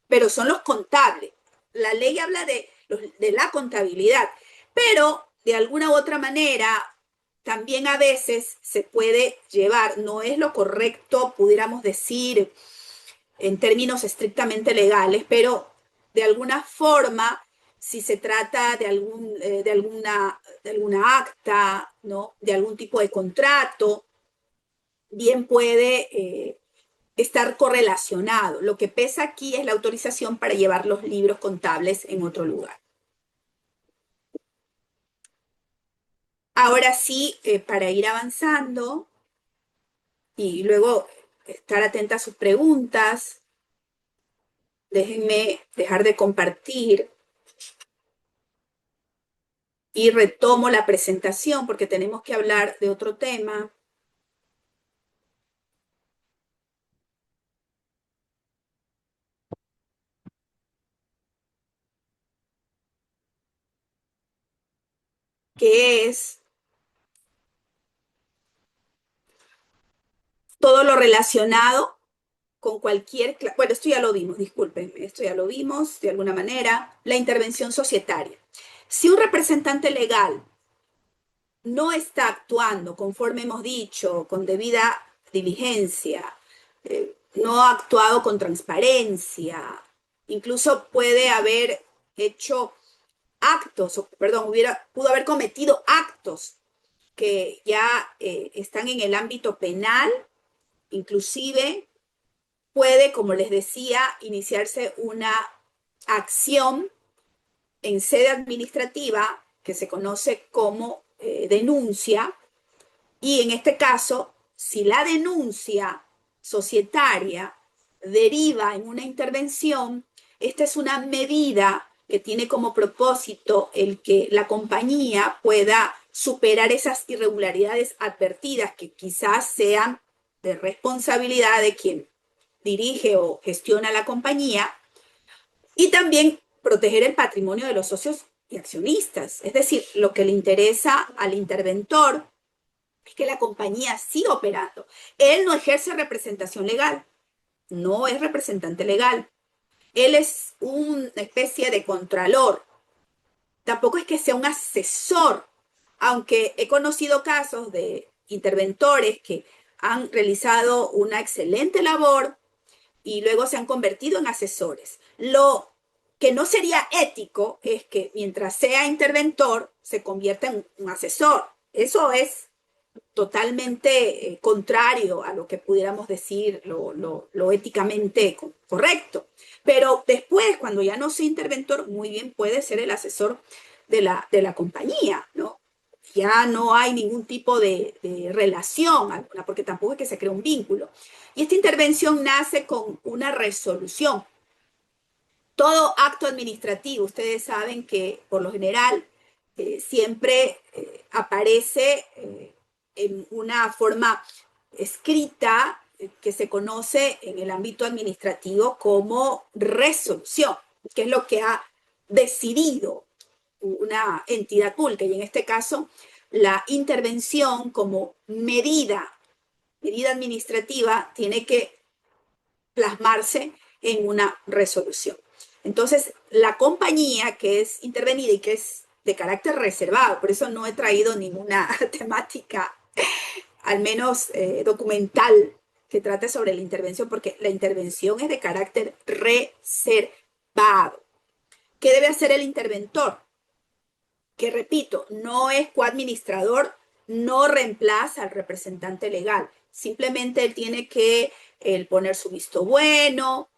Pero son los contables. La ley habla de la contabilidad, pero de alguna u otra manera también a veces se puede llevar, no es lo correcto, pudiéramos decir, en términos estrictamente legales, pero de alguna forma, si se trata de alguna acta, ¿no? De algún tipo de contrato, bien puede estar correlacionado. Lo que pesa aquí es la autorización para llevar los libros contables en otro lugar. Ahora sí, para ir avanzando y luego estar atenta a sus preguntas, déjenme dejar de compartir y retomo la presentación porque tenemos que hablar de otro tema. Que es todo lo relacionado con cualquier, bueno, esto ya lo vimos, discúlpenme, esto ya lo vimos de alguna manera, la intervención societaria. Si un representante legal no está actuando conforme hemos dicho, con debida diligencia, no ha actuado con transparencia, incluso puede haber hecho actos, pudo haber cometido actos que ya están en el ámbito penal, inclusive puede, como les decía, iniciarse una acción en sede administrativa que se conoce como denuncia, y en este caso, si la denuncia societaria deriva en una intervención, esta es una medida que tiene como propósito el que la compañía pueda superar esas irregularidades advertidas que quizás sean de responsabilidad de quien dirige o gestiona la compañía, y también proteger el patrimonio de los socios y accionistas. Es decir, lo que le interesa al interventor es que la compañía siga operando. Él no ejerce representación legal, no es representante legal. Él es una especie de contralor. Tampoco es que sea un asesor, aunque he conocido casos de interventores que han realizado una excelente labor y luego se han convertido en asesores. Lo que no sería ético es que mientras sea interventor se convierta en un asesor. Eso es totalmente contrario a lo que pudiéramos decir lo éticamente correcto. Pero después, cuando ya no sea interventor, muy bien puede ser el asesor de la compañía, ¿no? Ya no hay ningún tipo de relación alguna, porque tampoco es que se cree un vínculo. Y esta intervención nace con una resolución. Todo acto administrativo, ustedes saben que por lo general siempre aparece en una forma escrita que se conoce en el ámbito administrativo como resolución, que es lo que ha decidido una entidad pública, y en este caso la intervención como medida administrativa tiene que plasmarse en una resolución. Entonces, la compañía que es intervenida y que es de carácter reservado, por eso no he traído ninguna temática, al menos documental, que trate sobre la intervención, porque la intervención es de carácter reservado. ¿Qué debe hacer el interventor? Que repito, no es coadministrador, no reemplaza al representante legal. Simplemente él tiene que poner su visto bueno,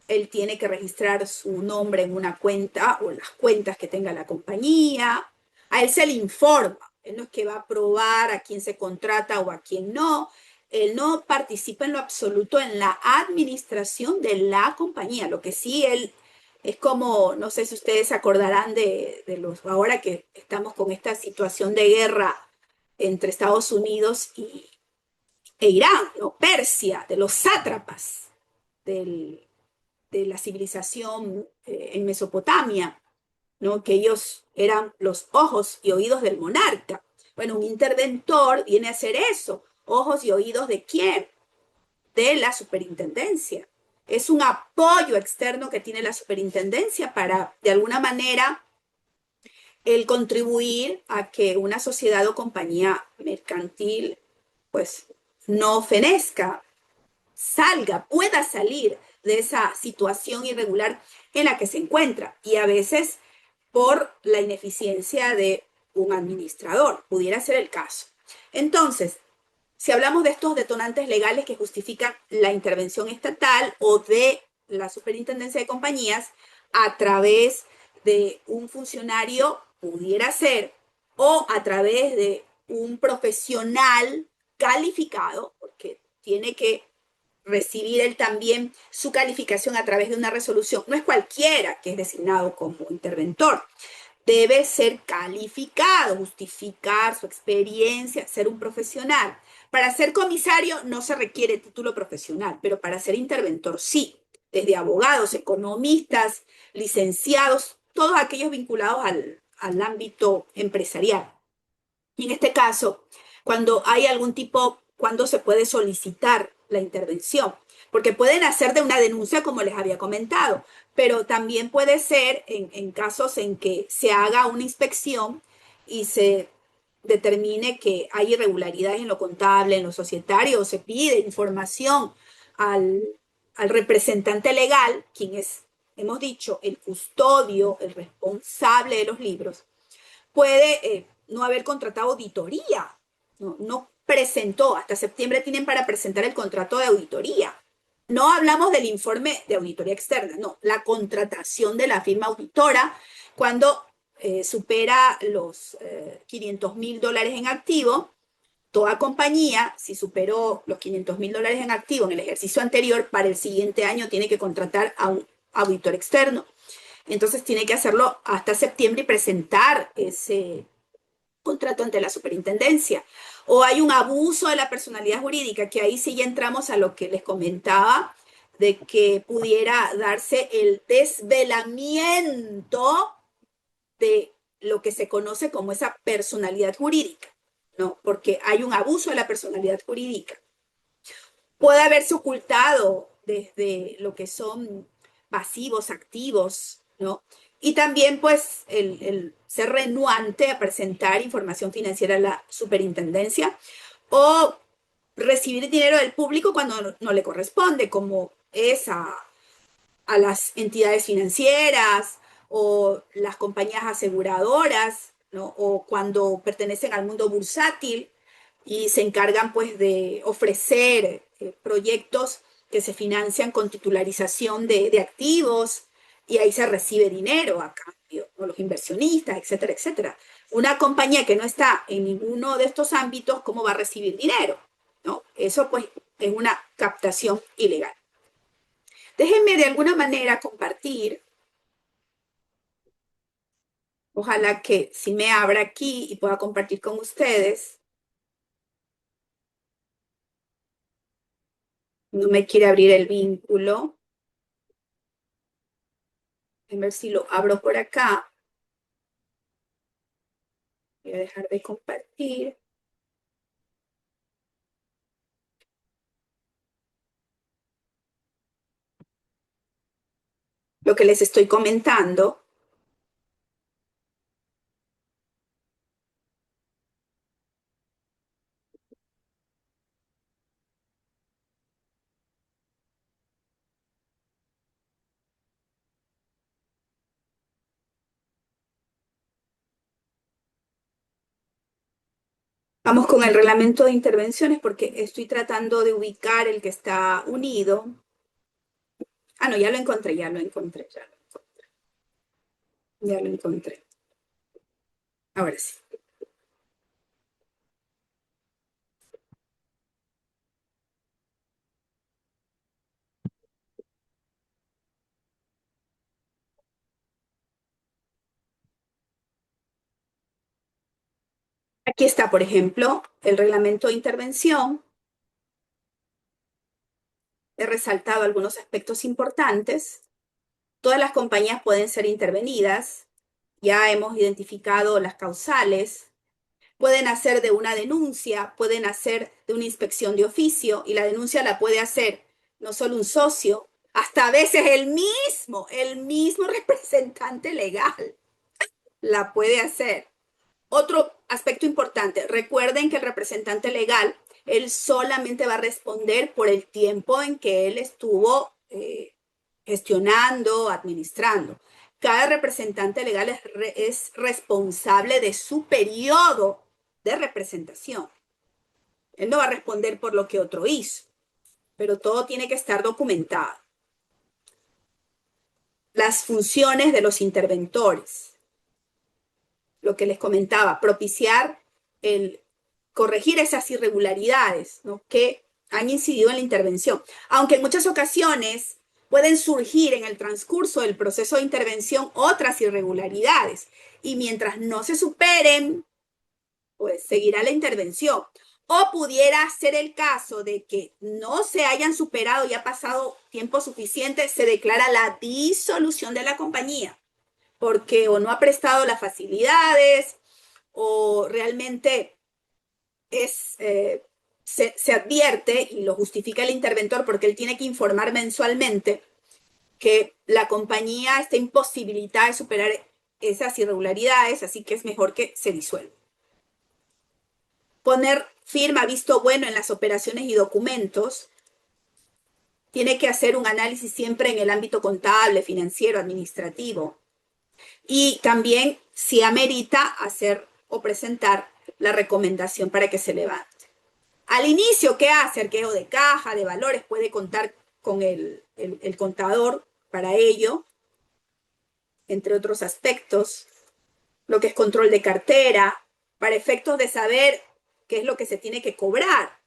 él tiene que registrar su nombre en una cuenta o en las cuentas que tenga la compañía. A él se le informa. Él no es que va a probar a quién se contrata o a quién no. Él no participa en lo absoluto en la administración de la compañía. Lo que sí él es como, no sé si ustedes se acordarán de los, ahora que estamos con esta situación de guerra entre Estados Unidos e Irán, ¿no? Persia, de los sátrapas de la civilización en Mesopotamia, ¿no? Que ellos eran los ojos y oídos del monarca. Bueno, un interventor viene a hacer eso. ¿Ojos y oídos de quién? De la superintendencia. Es un apoyo externo que tiene la superintendencia para, de alguna manera, el contribuir a que una sociedad o compañía mercantil, pues, no fenezca, salga, pueda salir de esa situación irregular en la que se encuentra, y a veces por la ineficiencia de un administrador, pudiera ser el caso. Entonces, si hablamos de estos detonantes legales que justifican la intervención estatal o de la superintendencia de compañías a través de un funcionario, pudiera ser, o a través de un profesional calificado, porque tiene que recibir él también su calificación a través de una resolución. No es cualquiera que es designado como interventor. Debe ser calificado, justificar su experiencia, ser un profesional. Para ser comisario no se requiere título profesional, pero para ser interventor sí. Desde abogados, economistas, licenciados, todos aquellos vinculados al ámbito empresarial. Y en este caso, cuando hay algún tipo, cuando se puede solicitar la intervención, porque pueden hacer de una denuncia, como les había comentado, pero también puede ser en casos en que se haga una inspección y se determine que hay irregularidades en lo contable, en lo societario, o se pide información al representante legal, quien es, hemos dicho, el custodio, el responsable de los libros. Puede no haber contratado auditoría no presentó, hasta septiembre tienen para presentar el contrato de auditoría. No hablamos del informe de auditoría externa, no, la contratación de la firma auditora cuando supera los $500.000 en activo. Toda compañía, si superó los $500.000 en activo en el ejercicio anterior, para el siguiente año tiene que contratar a un auditor externo. Entonces tiene que hacerlo hasta septiembre y presentar ese contrato ante la superintendencia. O hay un abuso de la personalidad jurídica, que ahí sí ya entramos a lo que les comentaba, de que pudiera darse el desvelamiento de lo que se conoce como esa personalidad jurídica, ¿no? Porque hay un abuso de la personalidad jurídica. Puede haberse ocultado desde lo que son pasivos, activos, ¿no? Y también, pues, el ser renuante a presentar información financiera a la superintendencia o recibir dinero del público cuando no le corresponde, como es a las entidades financieras o las compañías aseguradoras, ¿no? O cuando pertenecen al mundo bursátil y se encargan, pues, de ofrecer proyectos que se financian con titularización de activos, y ahí se recibe dinero a cambio, o los inversionistas, etcétera, etcétera. Una compañía que no está en ninguno de estos ámbitos, ¿cómo va a recibir dinero? ¿No? Eso, pues, es una captación ilegal. Déjenme de alguna manera compartir. Ojalá que si me abra aquí y pueda compartir con ustedes. No me quiere abrir el vínculo. A ver si lo abro por acá. Voy a dejar de compartir. Lo que les estoy comentando. Vamos con el reglamento de intervenciones porque estoy tratando de ubicar el que está unido. Ah, no, ya lo encontré. Ya lo encontré. Ahora sí. Aquí está, por ejemplo, el reglamento de intervención. He resaltado algunos aspectos importantes. Todas las compañías pueden ser intervenidas. Ya hemos identificado las causales. Pueden hacer de una denuncia, pueden hacer de una inspección de oficio, y la denuncia la puede hacer no solo un socio, hasta a veces el mismo representante legal la puede hacer. Otro aspecto importante, recuerden que el representante legal, él solamente va a responder por el tiempo en que él estuvo gestionando, administrando. Cada representante legal es responsable de su periodo de representación. Él no va a responder por lo que otro hizo, pero todo tiene que estar documentado. Las funciones de los interventores. Lo que les comentaba, propiciar corregir esas irregularidades, ¿no?, que han incidido en la intervención. Aunque en muchas ocasiones pueden surgir en el transcurso del proceso de intervención otras irregularidades, y mientras no se superen, pues seguirá la intervención. O pudiera ser el caso de que no se hayan superado y ha pasado tiempo suficiente, se declara la disolución de la compañía, porque o no ha prestado las facilidades o realmente se advierte, y lo justifica el interventor porque él tiene que informar mensualmente, que la compañía está imposibilitada de superar esas irregularidades, así que es mejor que se disuelva. Poner firma, visto bueno en las operaciones y documentos. Tiene que hacer un análisis siempre en el ámbito contable, financiero, administrativo. Y también, si amerita, hacer o presentar la recomendación para que se levante. Al inicio, ¿qué hace? Arqueo de caja, de valores, puede contar con el contador para ello, entre otros aspectos, lo que es control de cartera, para efectos de saber qué es lo que se tiene que cobrar,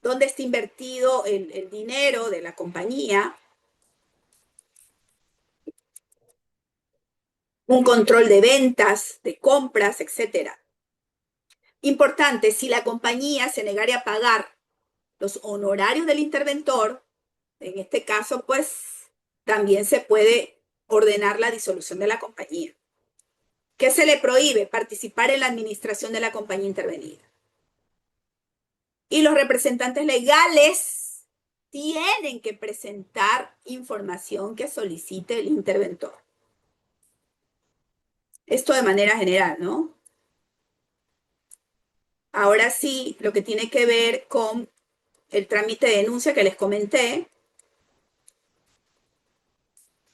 dónde está invertido el dinero de la compañía, un control de ventas, de compras, etc. Importante, si la compañía se negara a pagar los honorarios del interventor, en este caso, pues también se puede ordenar la disolución de la compañía. ¿Qué se le prohíbe? Participar en la administración de la compañía intervenida. Y los representantes legales tienen que presentar información que solicite el interventor. Esto de manera general, ¿no? Ahora sí, lo que tiene que ver con el trámite de denuncia que les comenté.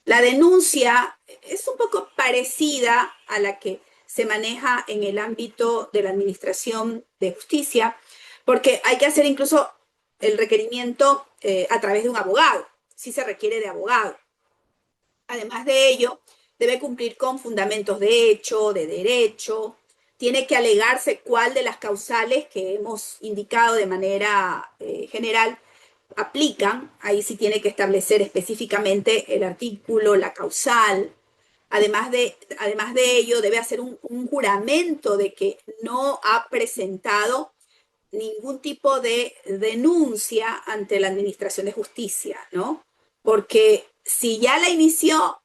La denuncia es un poco parecida a la que se maneja en el ámbito de la administración de justicia, porque hay que hacer incluso el requerimiento a través de un abogado, si se requiere de abogado. Además de ello, debe cumplir con fundamentos de hecho, de derecho, tiene que alegarse cuál de las causales que hemos indicado de manera general aplican, ahí sí tiene que establecer específicamente el artículo, la causal. Además de ello, debe hacer un juramento de que no ha presentado ningún tipo de denuncia ante la Administración de Justicia, ¿no? Porque si ya la inició,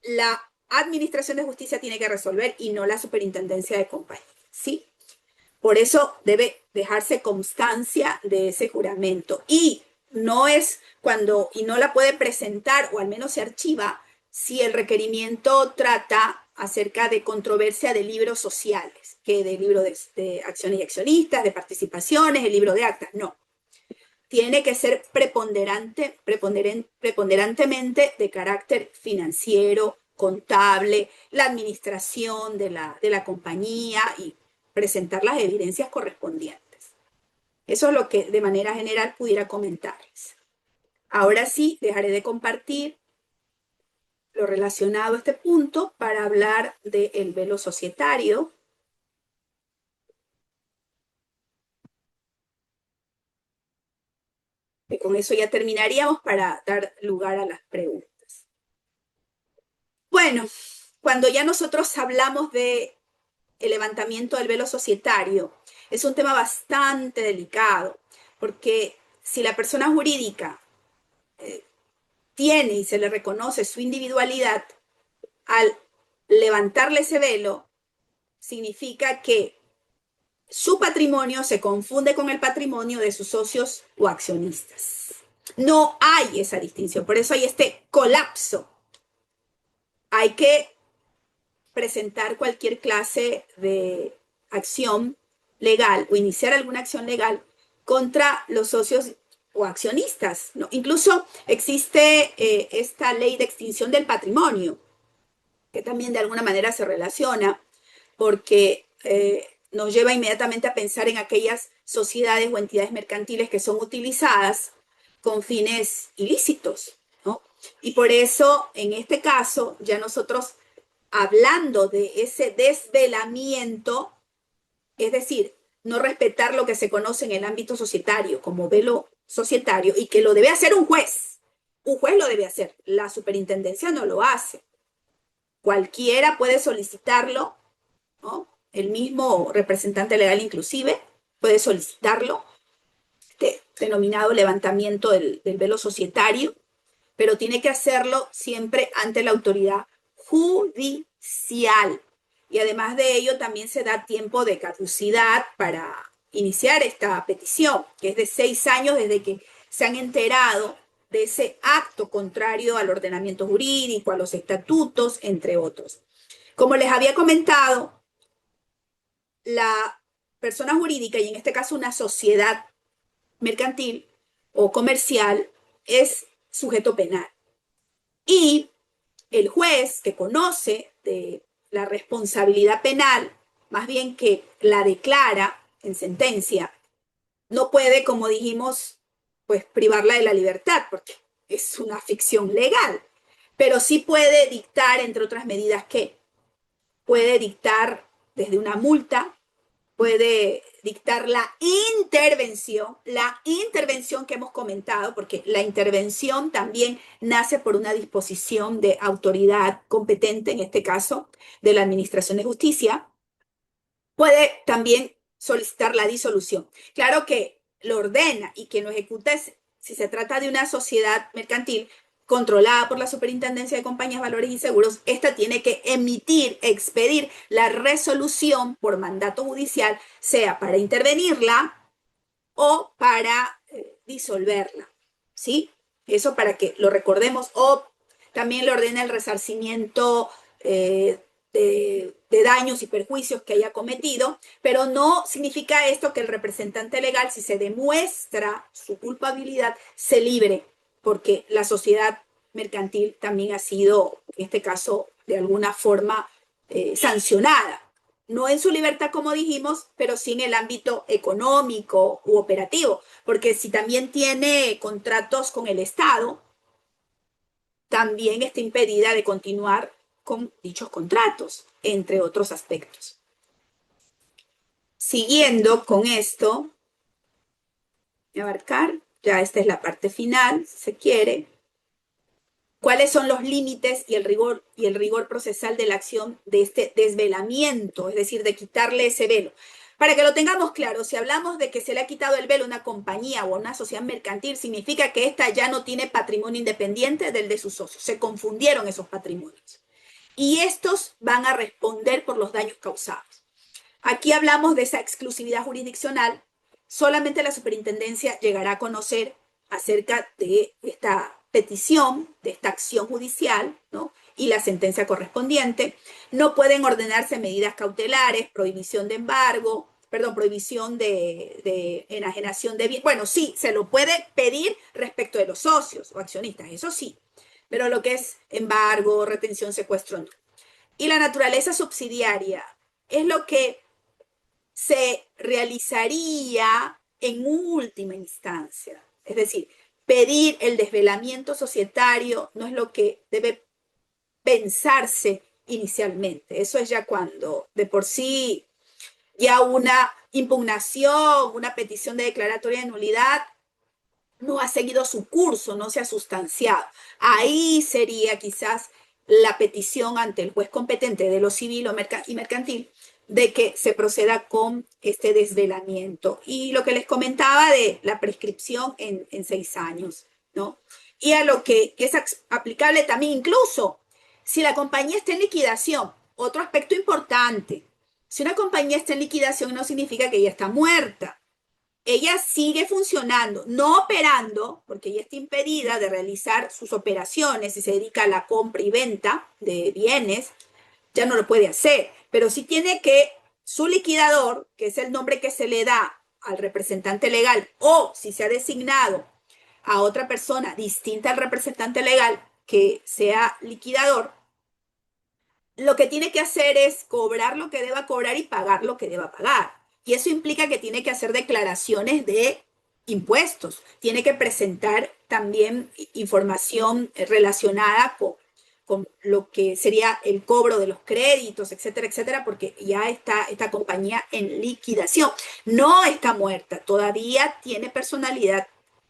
la Administración de Justicia tiene que resolver y no la Superintendencia de Compañía, ¿sí? Por eso debe dejarse constancia de ese juramento. Y no es cuando, y no la puede presentar, o al menos se archiva, si el requerimiento trata acerca de controversia de libros sociales, que de libro de acciones y accionistas, de participaciones, el libro de actas, no. Tiene que ser preponderantemente de carácter financiero, contable, la administración de la compañía y presentar las evidencias correspondientes. Eso es lo que de manera general pudiera comentarles. Ahora sí, dejaré de compartir lo relacionado a este punto para hablar del velo societario. Y con eso ya terminaríamos para dar lugar a las preguntas. Bueno, cuando ya nosotros hablamos de el levantamiento del velo societario, es un tema bastante delicado, porque si la persona jurídica tiene y se le reconoce su individualidad, al levantarle ese velo, significa que su patrimonio se confunde con el patrimonio de sus socios o accionistas. No hay esa distinción, por eso hay este colapso. Hay que presentar cualquier clase de acción legal o iniciar alguna acción legal contra los socios o accionistas, ¿no? Incluso existe esta ley de extinción del patrimonio, que también de alguna manera se relaciona, porque nos lleva inmediatamente a pensar en aquellas sociedades o entidades mercantiles que son utilizadas con fines ilícitos, ¿no? Y por eso, en este caso, ya nosotros, hablando de ese desvelamiento, es decir, no respetar lo que se conoce en el ámbito societario como velo societario y que lo debe hacer un juez. Un juez lo debe hacer, la superintendencia no lo hace. Cualquiera puede solicitarlo, ¿no? El mismo representante legal inclusive puede solicitarlo, denominado levantamiento del velo societario, pero tiene que hacerlo siempre ante la autoridad judicial. Y además de ello, también se da tiempo de caducidad para iniciar esta petición, que es de 6 años desde que se han enterado de ese acto contrario al ordenamiento jurídico, a los estatutos, entre otros. Como les había comentado, la persona jurídica, y en este caso una sociedad mercantil o comercial, es sujeto penal. Y el juez que conoce de la responsabilidad penal más bien que la declara en sentencia, no puede, como dijimos, pues privarla de la libertad, porque es una ficción legal, pero sí puede dictar, entre otras medidas, que puede dictar desde una multa, puede dictar la intervención que hemos comentado, porque la intervención también nace por una disposición de autoridad competente, en este caso de la Administración de Justicia, puede también solicitar la disolución. Claro que lo ordena y quien lo ejecuta es, si se trata de una sociedad mercantil controlada por la Superintendencia de Compañías, Valores y Seguros, esta tiene que expedir la resolución por mandato judicial, sea para intervenirla o para disolverla, ¿sí? Eso para que lo recordemos, o también le ordena el resarcimiento de daños y perjuicios que haya cometido, pero no significa esto que el representante legal, si se demuestra su culpabilidad, se libre, porque la sociedad mercantil también ha sido, en este caso, de alguna forma sancionada. No en su libertad, como dijimos, pero sí en el ámbito económico u operativo, porque si también tiene contratos con el Estado, también está impedida de continuar con dichos contratos, entre otros aspectos. Siguiendo con esto, voy a abarcar, ya esta es la parte final, si se quiere, cuáles son los límites y el rigor procesal de la acción de este desvelamiento, es decir, de quitarle ese velo. Para que lo tengamos claro, si hablamos de que se le ha quitado el velo a una compañía o a una sociedad mercantil, significa que ésta ya no tiene patrimonio independiente del de sus socios. Se confundieron esos patrimonios. Y estos van a responder por los daños causados. Aquí hablamos de esa exclusividad jurisdiccional. Solamente la superintendencia llegará a conocer acerca de esta petición, de esta acción judicial, ¿no? Y la sentencia correspondiente. No pueden ordenarse medidas cautelares, prohibición de embargo, prohibición de enajenación de bien. Bueno, sí, se lo puede pedir respecto de los socios o accionistas, eso sí, pero lo que es embargo, retención, secuestro, no. Y la naturaleza subsidiaria es lo que se realizaría en última instancia. Es decir, pedir el desvelamiento societario no es lo que debe pensarse inicialmente. Eso es ya cuando de por sí ya una impugnación, una petición de declaratoria de nulidad no ha seguido su curso, no se ha sustanciado. Ahí sería quizás la petición ante el juez competente de lo civil y mercantil de que se proceda con este desvelamiento. Y lo que les comentaba de la prescripción en 6 años, ¿no? Y a lo que es aplicable también incluso si la compañía está en liquidación. Otro aspecto importante, si una compañía está en liquidación no significa que ella está muerta. Ella sigue funcionando, no operando, porque ella está impedida de realizar sus operaciones y se dedica a la compra y venta de bienes, ya no lo puede hacer, pero sí tiene que su liquidador, que es el nombre que se le da al representante legal, o si se ha designado a otra persona distinta al representante legal que sea liquidador, lo que tiene que hacer es cobrar lo que deba cobrar y pagar lo que deba pagar. Y eso implica que tiene que hacer declaraciones de impuestos, tiene que presentar también información relacionada con lo que sería el cobro de los créditos, etcétera, etcétera, porque ya está esta compañía en liquidación. No está muerta, todavía tiene personalidad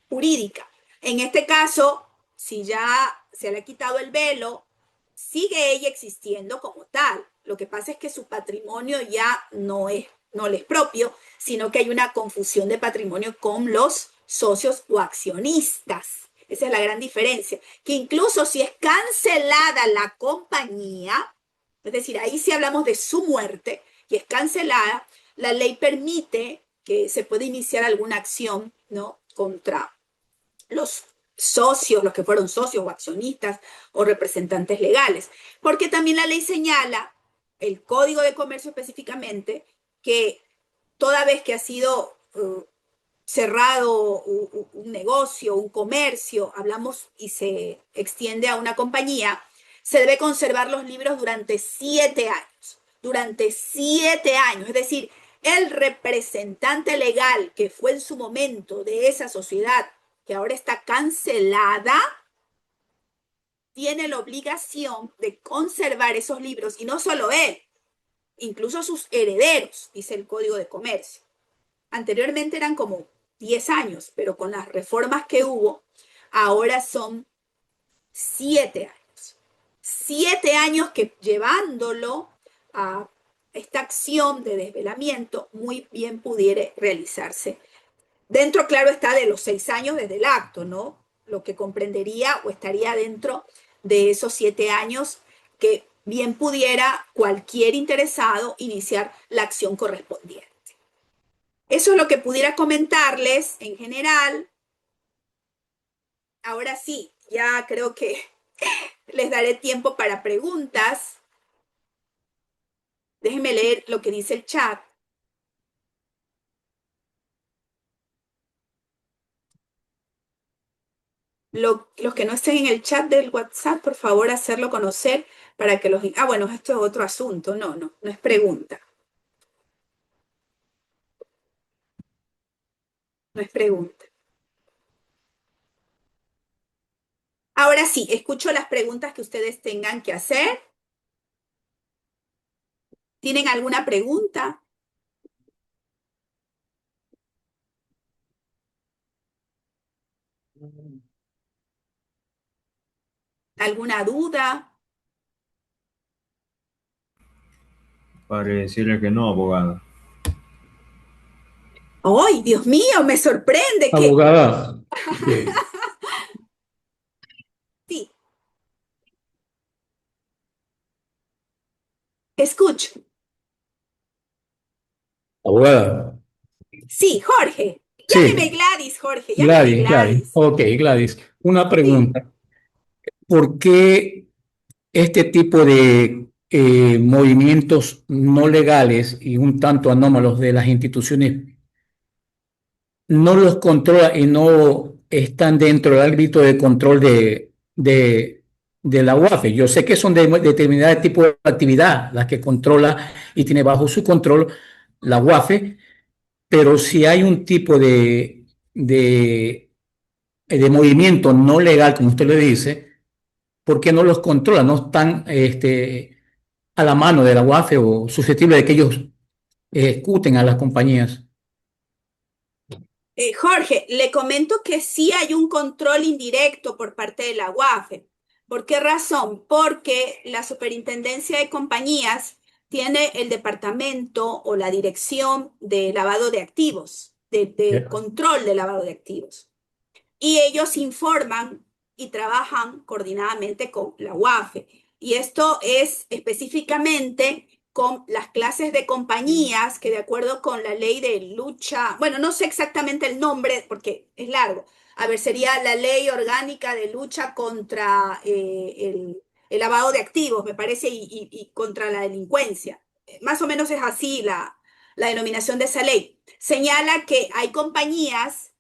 jurídica. En este caso, si ya se le ha quitado el velo, sigue ella existiendo como tal. Lo que pasa es que su patrimonio ya no le es propio, sino que hay una confusión de patrimonio con los socios o accionistas. Esa es la gran diferencia. Que incluso si es cancelada la compañía, es decir, ahí sí hablamos de su muerte, y es cancelada, la ley permite que se pueda iniciar alguna acción, ¿no?, contra los socios, los que fueron socios o accionistas o representantes legales. Porque también la ley señala, el Código de Comercio específicamente, que toda vez que ha sido cerrado un negocio, un comercio, hablamos y se extiende a una compañía, se debe conservar los libros durante 7 años. durante 7 años. Es decir, el representante legal que fue en su momento de esa sociedad, que ahora está cancelada, tiene la obligación de conservar esos libros, y no solo él, incluso sus herederos, dice el Código de Comercio. Anteriormente eran como 10 años, pero con las reformas que hubo, ahora son 7 años. 7 años que llevándolo a esta acción de desvelamiento muy bien pudiera realizarse. Dentro, claro, está de los 6 años desde el acto, ¿no? Lo que comprendería o estaría dentro de esos 7 años que bien pudiera cualquier interesado iniciar la acción correspondiente. Eso es lo que pudiera comentarles en general. Ahora sí, ya creo que les daré tiempo para preguntas. Déjenme leer lo que dice el chat. Los que no estén en el chat del WhatsApp, por favor, hacerlo conocer para que los... Ah, bueno, esto es otro asunto. No es pregunta. No es pregunta. Ahora sí, escucho las preguntas que ustedes tengan que hacer. ¿Tienen alguna pregunta? ¿Alguna duda? Para decirle que no, abogada. ¡Ay, Dios mío! Me sorprende que... Abogada, Sí, escucho. abogada, Sí, Jorge. Llámeme sí, Gladys, Jorge. Llámeme Gladys. Gladys. Ok, Gladys, una Sí. pregunta. ¿Por qué este tipo de movimientos no legales y un tanto anómalos de las instituciones no los controla y no están dentro del ámbito de control de la UAFE? Yo sé que son de determinado tipo de actividad las que controla y tiene bajo su control la UAFE, pero si hay un tipo de movimiento no legal, como usted le dice, ¿por qué no los controla? ¿No están a la mano de la UAFE o susceptibles de que ellos ejecuten a las compañías? Jorge, le comento que sí hay un control indirecto por parte de la UAFE. ¿Por qué razón? Porque la Superintendencia de Compañías tiene el departamento o la dirección de lavado de activos, de control de lavado de activos. Y ellos informan y trabajan coordinadamente con la UAFE. Y esto es específicamente con las clases de compañías que de acuerdo con la ley de lucha, bueno, no sé exactamente el nombre porque es largo. A ver, sería la ley orgánica de lucha contra el lavado de activos, me parece, y contra la delincuencia. Más o menos es así la denominación de esa ley. Señala que hay compañías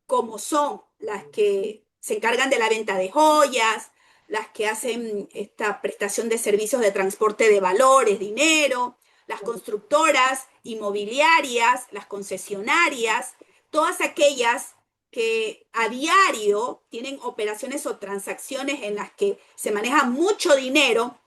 como son las que se encargan de la venta de joyas, las que hacen esta prestación de servicios de transporte de valores, dinero, las constructoras inmobiliarias, las concesionarias, todas aquellas que a diario tienen operaciones o transacciones en las que se maneja mucho dinero,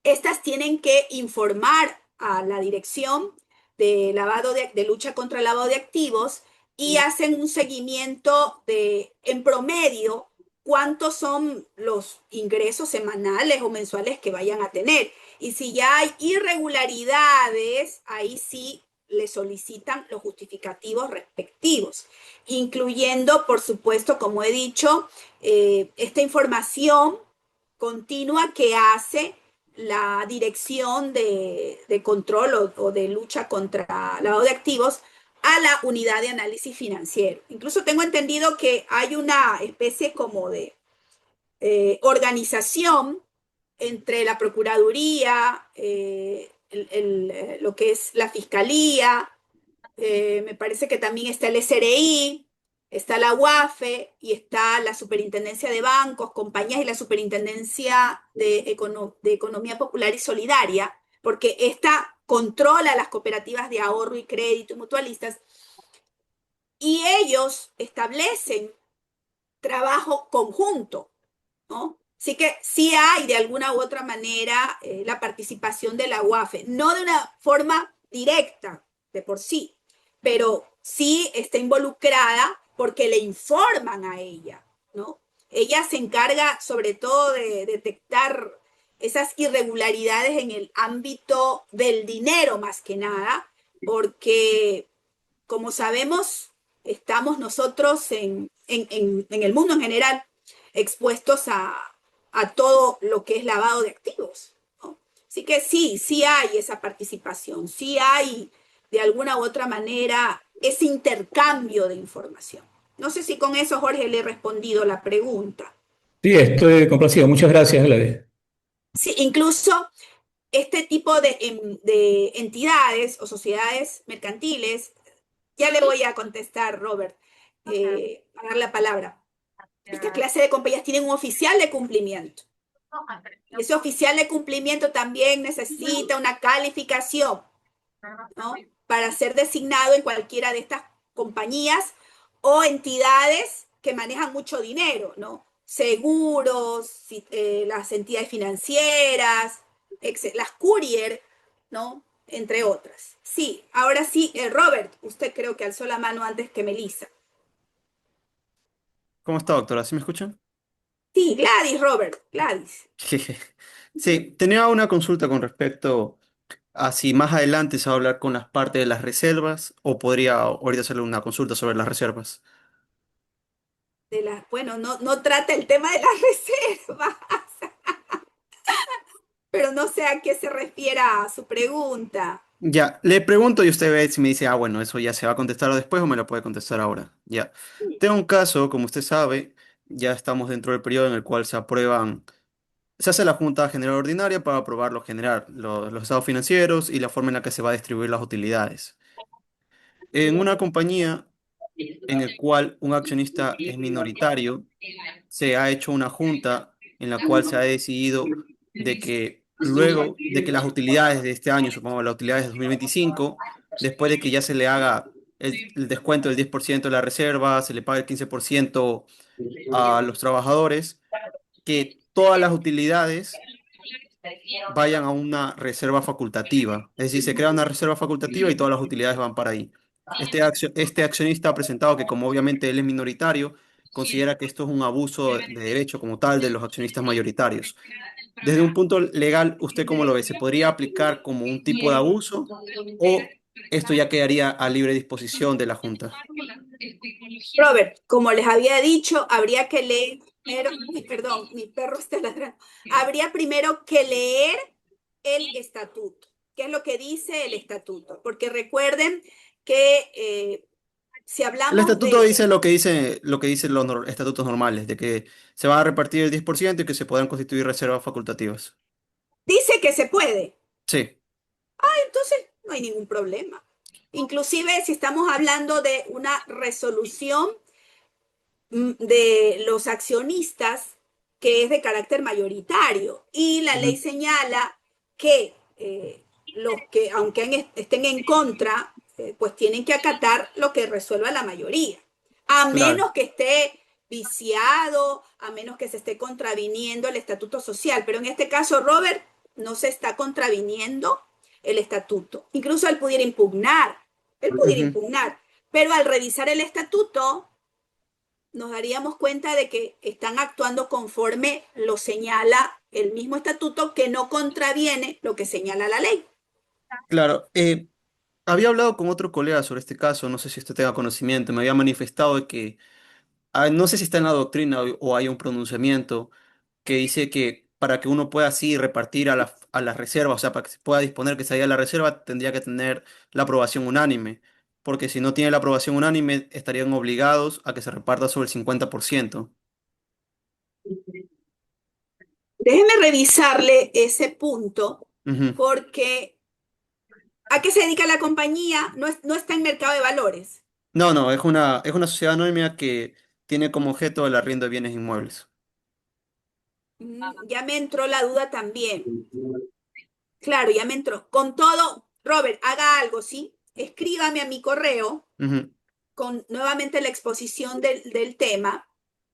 estas tienen que informar a la dirección de lucha contra el lavado de activos y hacen un seguimiento de, en promedio, cuántos son los ingresos semanales o mensuales que vayan a tener. Y si ya hay irregularidades, ahí sí le solicitan los justificativos respectivos, incluyendo, por supuesto, como he dicho, esta información continua que hace la dirección de control o de lucha contra lavado de activos a la unidad de análisis financiero. Incluso tengo entendido que hay una especie como de organización entre la Procuraduría, lo que es la Fiscalía, me parece que también está el SRI, está la UAFE y está la Superintendencia de Bancos, Compañías y la Superintendencia de Economía Popular y Solidaria, porque esta controla las cooperativas de ahorro y crédito y mutualistas, y ellos establecen trabajo conjunto, ¿no? Así que sí hay de alguna u otra manera la participación de la UAFE, no de una forma directa de por sí, pero sí está involucrada porque le informan a ella, ¿no? Ella se encarga sobre todo de detectar esas irregularidades en el ámbito del dinero más que nada, porque como sabemos, estamos nosotros en el mundo en general expuestos a todo lo que es lavado de activos, ¿no? Así que sí, sí hay esa participación, sí hay de alguna u otra manera ese intercambio de información. No sé si con eso, Jorge, le he respondido la pregunta. Sí, estoy complacido. Muchas gracias, Gladys. Sí, incluso este tipo de entidades o sociedades mercantiles, ya le voy a contestar, Robert, a dar la palabra. Esta clase de compañías tienen un oficial de cumplimiento. Ese oficial de cumplimiento también necesita una calificación, ¿no? Para ser designado en cualquiera de estas compañías o entidades que manejan mucho dinero, ¿no? Seguros, las entidades financieras, las courier, ¿no? Entre otras. Sí, ahora sí, Robert, usted creo que alzó la mano antes que Melissa. ¿Cómo está, doctora? ¿Sí me escuchan? Sí, Gladys, Robert, Gladys. Sí, tenía una consulta con respecto a si más adelante se va a hablar con las partes de las reservas o podría ahorita hacerle una consulta sobre las reservas. Bueno, no trata el tema de las reservas, pero no sé a qué se refiera su pregunta. Ya, le pregunto y usted ve si me dice, bueno, eso ya se va a contestar después o me lo puede contestar ahora. Ya. Tengo un caso, como usted sabe, ya estamos dentro del periodo en el cual se hace la Junta General Ordinaria para aprobar los estados financieros y la forma en la que se va a distribuir las utilidades. En una compañía en el cual un accionista es minoritario, se ha hecho una junta en la cual se ha decidido de que luego de que las utilidades de este año, supongamos las utilidades de 2025, después de que ya se le haga el descuento del 10% de la reserva, se le pague el 15% a los trabajadores, que todas las utilidades vayan a una reserva facultativa. Es decir, se crea una reserva facultativa y todas las utilidades van para ahí. Este accionista ha presentado que como obviamente él es minoritario, considera que esto es un abuso de derecho como tal de los accionistas mayoritarios. Desde un punto legal, ¿usted cómo lo ve? ¿Se podría aplicar como un tipo de abuso o esto ya quedaría a libre disposición de la Junta? Robert, como les había dicho, habría que leer, perdón, mi perro está ladrando, habría primero que leer el estatuto. ¿Qué es lo que dice el estatuto? Porque recuerden que si El hablamos estatuto de, dice lo que dicen los estatutos normales, de que se va a repartir el 10% y que se podrán constituir reservas facultativas. dice que se puede, Sí. entonces no hay ningún problema. Inclusive si estamos hablando de una resolución de los accionistas que es de carácter mayoritario y la ley Ujú. señala que los que, aunque estén en contra, pues tienen que acatar lo que resuelva la mayoría, a Claro. menos que esté viciado, a menos que se esté contraviniendo el estatuto social. Pero en este caso, Robert, no se está contraviniendo el estatuto. Incluso él pudiera Ujú. impugnar, pero al revisar el estatuto, nos daríamos cuenta de que están actuando conforme lo señala el mismo estatuto, que no contraviene lo que señala la ley. Claro. Había hablado con otro colega sobre este caso, no sé si usted tenga conocimiento, me había manifestado de que, no sé si está en la doctrina o hay un pronunciamiento que dice que para que uno pueda así repartir a las reservas, o sea, para que se pueda disponer que se haya la reserva, tendría que tener la aprobación unánime, porque si no tiene la aprobación unánime, estarían obligados a que se reparta sobre el 50%. Déjeme revisarle ese punto, Ujú. porque ¿a qué se dedica la compañía? No está en mercado de valores. No, no, es una sociedad anónima que tiene como objeto el arriendo de bienes inmuebles. Ya me entró la duda también. Claro, ya me entró. Con todo, Robert, haga algo, ¿sí? Escríbame a mi correo Ujú. con nuevamente la exposición del tema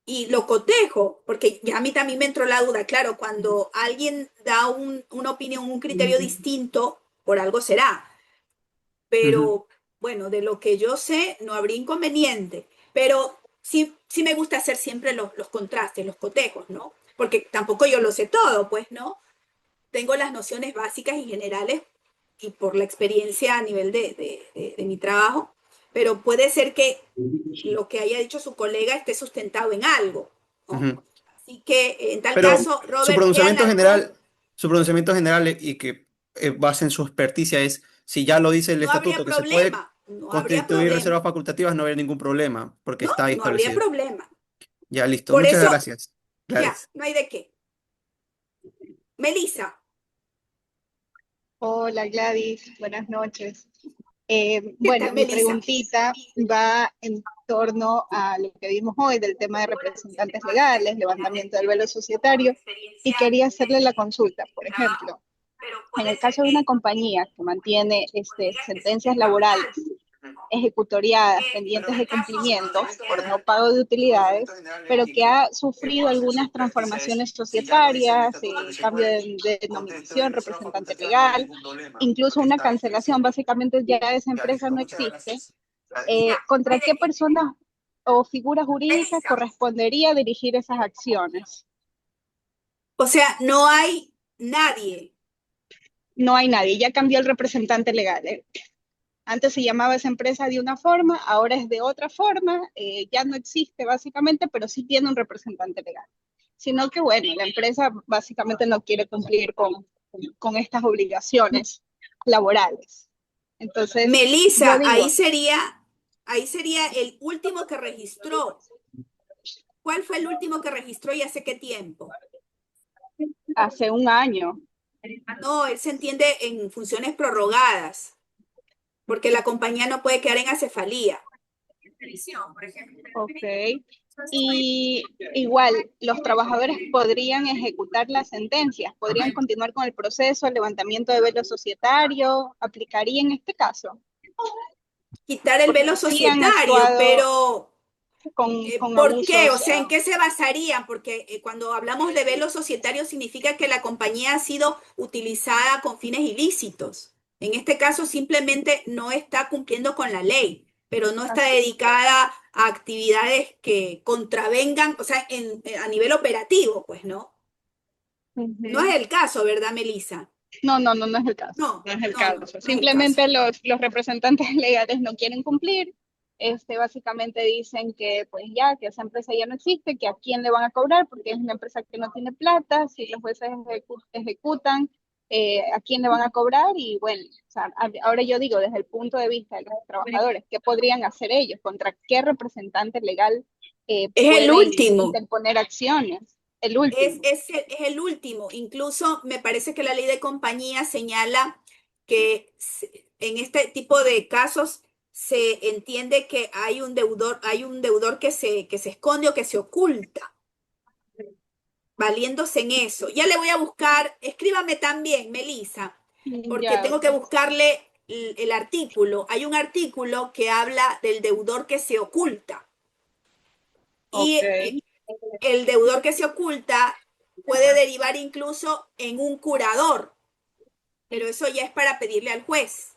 y lo cotejo, porque ya a mí también me entró la duda. Claro, cuando alguien da una opinión, un criterio distinto, por algo será. Ujú. Pero bueno, de lo que yo sé, no habría inconveniente. Pero sí, sí me gusta hacer siempre los contrastes, los cotejos, ¿no? Porque tampoco yo lo sé todo, pues, ¿no? Tengo las nociones básicas y generales y por la experiencia a nivel de mi trabajo, pero puede ser que lo que haya dicho su colega esté sustentado en algo, ¿no? Ujú. Así que en tal Pero caso, su Robert, queda en pronunciamiento la duda. general, su pronunciamiento general y que basa en su experticia es, si ya lo dice el No habría estatuto que se puede problema, no habría constituir problema, reservas facultativas, no habría ningún problema, porque ¿no? está ahí No habría establecido. problema. Ya, listo. Por Muchas eso, gracias, ya, Gladys. no hay de qué. Melissa, Hola Gladys, buenas noches. ¿qué tal, Bueno, mi Melissa? preguntita va en torno a lo que vimos hoy del tema de representantes legales, levantamiento del velo societario, y quería hacerle la consulta. Por ejemplo, en el caso de una compañía que mantiene sentencias laborales ejecutoriadas pendientes de cumplimiento por no pago de utilidades, pero que ha sufrido algunas transformaciones societarias, cambio de denominación, representante legal, incluso una cancelación, básicamente ya esa empresa no existe. ¿Contra qué persona o figura jurídica correspondería dirigir esas acciones? O sea, no hay nadie. No hay nadie, ya cambió el representante legal. Antes se llamaba esa empresa de una forma, ahora es de otra forma, ya no existe básicamente, pero sí tiene un representante legal. Sino que, bueno, la empresa básicamente no quiere cumplir con estas obligaciones laborales. Entonces, yo Melissa, digo, ahí sería el último que registró. ¿Cuál fue el último que registró y hace qué tiempo? hace un año, No, él se entiende en funciones prorrogadas, porque la compañía no puede quedar en acefalía. ok, y igual los trabajadores podrían ejecutar las sentencias, podrían continuar con el proceso, el levantamiento de velo societario, aplicaría en este caso, Quitar el porque velo sí han societario, actuado pero con ¿por qué? O abusos. sea, ¿en qué se basarían? Porque cuando hablamos de velo societario significa que la compañía ha sido utilizada con fines ilícitos. En este caso simplemente no está cumpliendo con la ley, pero no está dedicada a actividades que contravengan, o sea, a nivel operativo, pues, ¿no? No es Ujú. el caso, ¿verdad, Melissa? No, no, no, no es el caso. No, No es el no, no, caso. no es el caso. Simplemente los representantes legales no quieren cumplir. Básicamente dicen que pues ya, que esa empresa ya no existe, que a quién le van a cobrar, porque es una empresa que no tiene plata, si los jueces ejecutan, a quién le van a cobrar, y bueno, o sea, ahora yo digo desde el punto de vista de los trabajadores, ¿qué podrían hacer ellos? ¿Contra qué representante legal Es el pueden último. interponer acciones? El último. Es el último. Incluso me parece que la ley de compañía señala que en este tipo de casos se entiende que hay un deudor que se esconde o que se oculta, valiéndose en eso. Ya le voy a buscar, escríbame también, Melissa, porque Ya, tengo que buscarle el artículo. Hay un artículo que habla del deudor que se oculta. Y ok. el deudor que se oculta puede derivar incluso en un curador, pero eso ya es para pedirle al juez.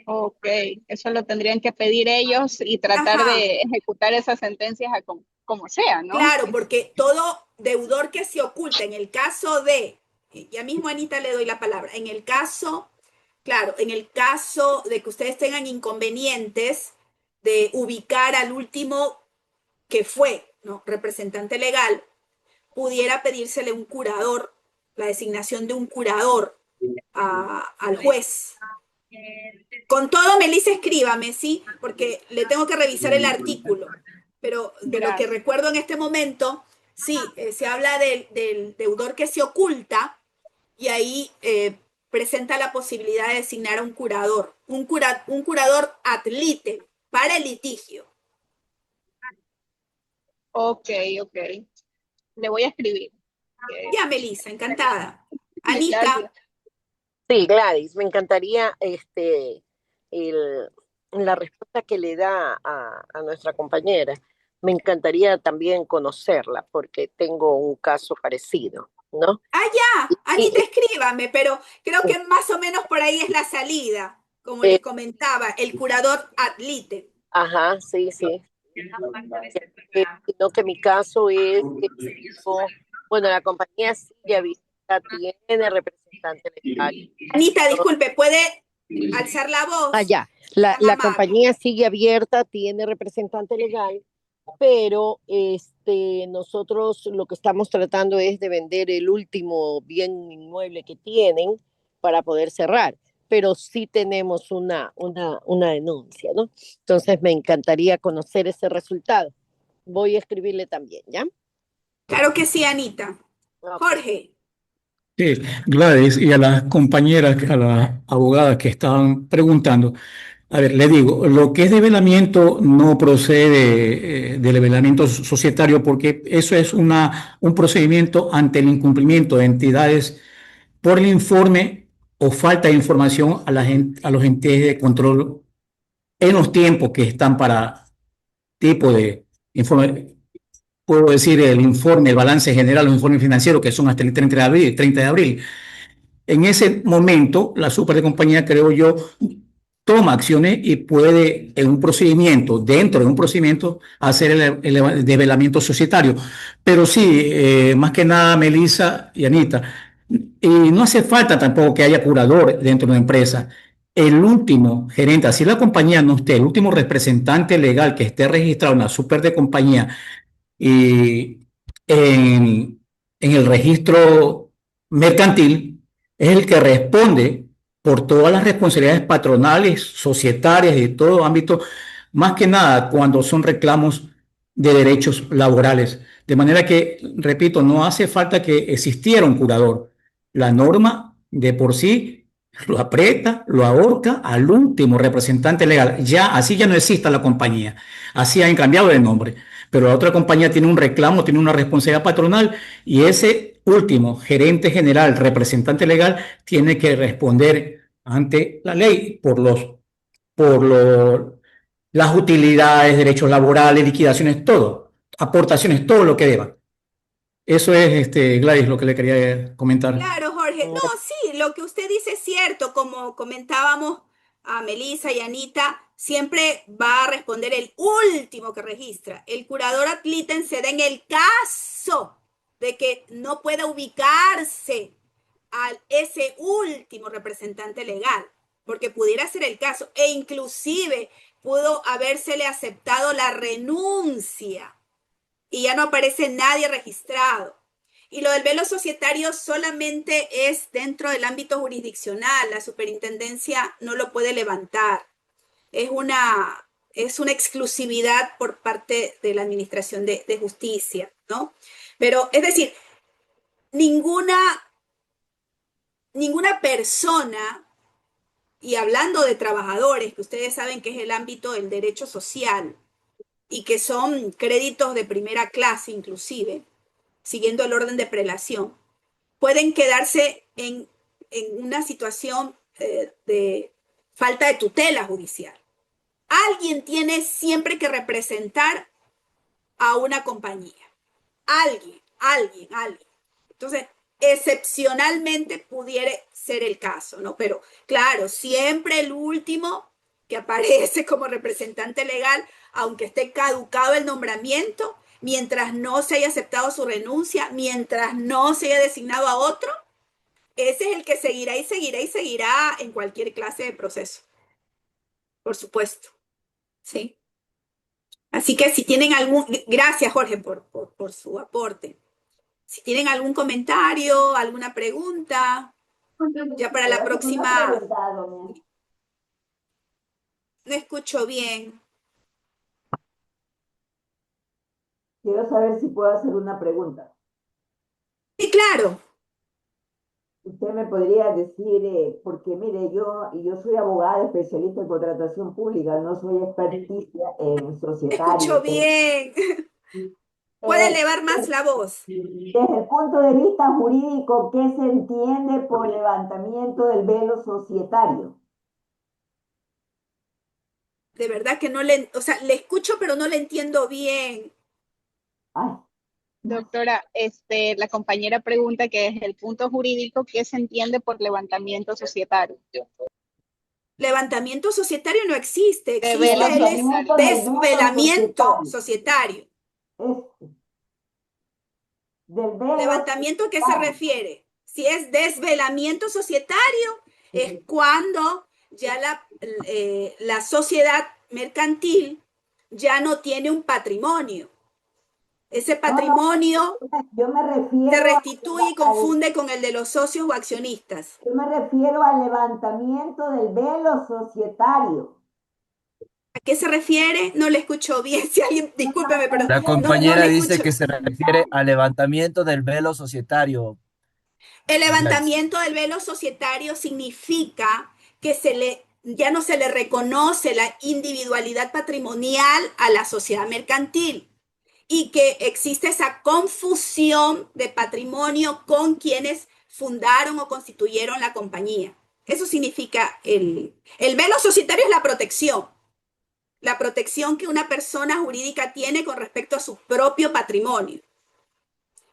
Ok, eso lo tendrían que pedir ellos y tratar Ajá, de ejecutar esas sentencias como sea, ¿no? claro, porque todo deudor que se oculta, en el caso de, ya mismo Anita le doy la palabra, en el caso, claro, en el caso de que ustedes tengan inconvenientes de ubicar al último que fue, ¿no? Representante legal, pudiera pedírsele un curador, la designación de un curador al juez. Con todo, Melissa, escríbame, ¿sí? Porque le tengo que revisar el artículo. Pero de lo que Gracias. recuerdo en este momento, sí, se habla del deudor que se oculta y ahí presenta la posibilidad de designar a un curador, un curador ad litem para el litigio. Ok, ok. Le voy a escribir. Ya, Melissa, encantada. Anita, Gracias. Sí, Gladys, me encantaría la respuesta que le da a nuestra compañera. Me encantaría también conocerla porque tengo un caso parecido, ¿no? Ah, ya, Anita, Y, escríbame, pero creo que más o menos por ahí es la salida, como les eh, comentaba, el curador ad litem. ajá, sí, sí. Sino que mi caso es que, bueno, la compañía sigue abierta, tiene representante legal. Anita, disculpe, ¿puede alzar la Ah, voz? ya, la, Tan la amable. compañía sigue abierta, tiene representante legal, pero nosotros lo que estamos tratando es de vender el último bien inmueble que tienen para poder cerrar, pero sí tenemos una denuncia, ¿no? Entonces me encantaría conocer ese resultado. Voy a escribirle también, ¿ya? Claro que sí, Anita. Ok. Jorge, Sí, Gladys, y a las compañeras, a las abogadas que estaban preguntando, a ver, le digo, lo que es develamiento no procede del develamiento societario porque eso es un procedimiento ante el incumplimiento de entidades por el informe o falta de información a, a los entes de control en los tiempos que están para tipo de informe. Puedo decir el informe, el balance general, los informes financieros que son hasta el 30 de abril, 30 de abril. En ese momento, la super de compañía, creo yo, toma acciones y puede, en un procedimiento, dentro de un procedimiento, hacer el develamiento societario. Pero sí, más que nada, Melissa y Anita, y no hace falta tampoco que haya curador dentro de una empresa. El último gerente, así la compañía no esté, el último representante legal que esté registrado en la super de compañía y en el registro mercantil es el que responde por todas las responsabilidades patronales, societarias y de todo ámbito, más que nada cuando son reclamos de derechos laborales. De manera que, repito, no hace falta que existiera un curador. La norma de por sí lo aprieta, lo ahorca al último representante legal. Ya, así ya no exista la compañía. Así han cambiado de nombre, pero la otra compañía tiene un reclamo, tiene una responsabilidad patronal y ese último gerente general, representante legal, tiene que responder ante la ley por las utilidades, derechos laborales, liquidaciones, todo, aportaciones, todo lo que deba. Eso es, Gladys, lo que le quería comentar. claro, Jorge. No, sí, lo que usted dice es cierto, como comentábamos a Melissa y Anita, siempre va a responder el último que registra. El curador ad litem se da en el caso de que no pueda ubicarse a ese último representante legal, porque pudiera ser el caso, e inclusive pudo habérsele aceptado la renuncia y ya no aparece nadie registrado. Y lo del velo societario solamente es dentro del ámbito jurisdiccional, la superintendencia no lo puede levantar. Es una exclusividad por parte de la Administración de Justicia, ¿no? Pero, es decir, ninguna, ninguna persona, y hablando de trabajadores, que ustedes saben que es el ámbito del derecho social y que son créditos de primera clase inclusive, siguiendo el orden de prelación, pueden quedarse en una situación de falta de tutela judicial. Alguien tiene siempre que representar a una compañía. Alguien. Entonces, excepcionalmente pudiera ser el caso, ¿no? Pero claro, siempre el último que aparece como representante legal, aunque esté caducado el nombramiento, mientras no se haya aceptado su renuncia, mientras no se haya designado a otro, ese es el que seguirá y seguirá y seguirá en cualquier clase de proceso, por supuesto, ¿sí? Así que si tienen algún, gracias Jorge por su aporte. Si tienen algún comentario, alguna pregunta, ya para la próxima, no escucho bien. Quiero saber si puedo hacer una pregunta. Sí, claro. Usted me podría decir, porque mire, yo soy abogada especialista en contratación pública, no soy experticia en Escucho societario. bien. Puede elevar más la voz. Desde el punto de vista jurídico, ¿qué se entiende por levantamiento del velo societario? De verdad que o sea, le escucho, pero no le entiendo bien. Ay, Doctora, la compañera pregunta que es el punto jurídico, ¿qué se entiende por levantamiento societario? Levantamiento societario no existe, De existe velo el levantamiento del velo desvelamiento societario. societario. Este, del velo ¿Levantamiento a qué se societario. refiere? Si es desvelamiento societario, es cuando ya la sociedad mercantil ya no tiene un patrimonio. Ese No, patrimonio yo me se refiero restituye y confunde con el de los socios o accionistas. yo me refiero al levantamiento del velo societario. ¿A qué se refiere? No le escucho bien. Si alguien, discúlpeme, pero La no compañera le dice escucho. que se refiere al levantamiento del velo societario. El Gladys. levantamiento del velo societario significa que ya no se le reconoce la individualidad patrimonial a la sociedad mercantil y que existe esa confusión de patrimonio con quienes fundaron o constituyeron la compañía. Eso significa el velo societario es la protección que una persona jurídica tiene con respecto a su propio patrimonio.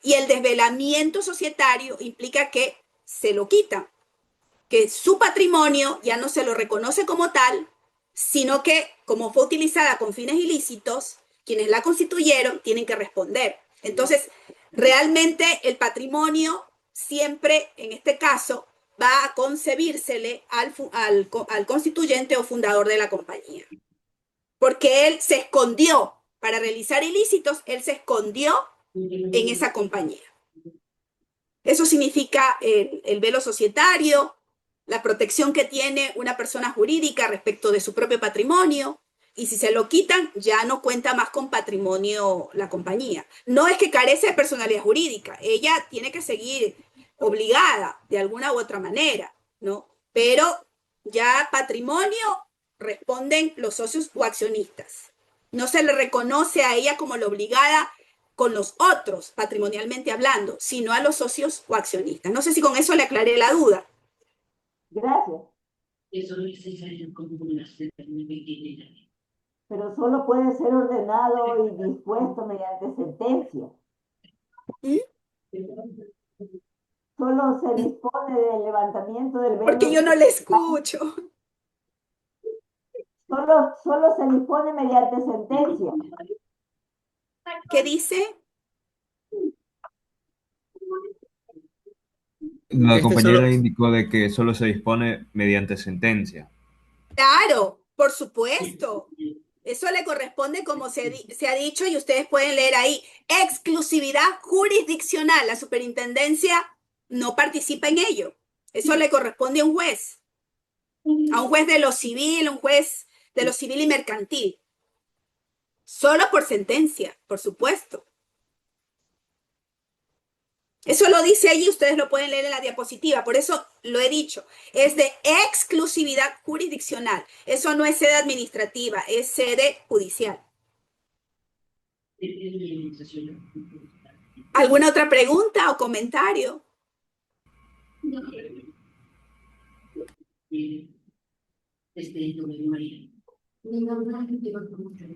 Y el desvelamiento societario implica que se lo quitan, que su patrimonio ya no se lo reconoce como tal, sino que como fue utilizada con fines ilícitos, quienes la constituyeron tienen que responder. Entonces, realmente el patrimonio siempre, en este caso, va a concebírsele al constituyente o fundador de la compañía. Porque él se escondió para realizar ilícitos, él se escondió en esa compañía. Eso significa el velo societario, la protección que tiene una persona jurídica respecto de su propio patrimonio, y si se lo quitan, ya no cuenta más con patrimonio la compañía. No es que carece de personalidad jurídica, ella tiene que seguir obligada de alguna u otra manera, ¿no? Pero ya patrimonio responden los socios o accionistas. No se le reconoce a ella como la obligada con los otros, patrimonialmente hablando, sino a los socios o accionistas. No sé si con eso le aclaré la duda. Gracias. Pero solo puede ser ordenado y dispuesto mediante sentencia. ¿Mm? Solo se dispone del levantamiento del velo. Porque yo no le escucho. Solo se dispone mediante sentencia. ¿Qué dice? La compañera Solo, indicó de que solo se dispone mediante sentencia. Claro, por supuesto. Eso le corresponde, como se ha dicho, y ustedes pueden leer ahí, exclusividad jurisdiccional. La superintendencia no participa en ello. Eso le corresponde a un juez de lo civil, a un juez de lo civil y mercantil. Solo por sentencia, por supuesto. Eso lo dice allí, ustedes lo pueden leer en la diapositiva, por eso lo he dicho, es de exclusividad jurisdiccional. Eso no es sede administrativa, es sede judicial. ¿Alguna otra pregunta o comentario?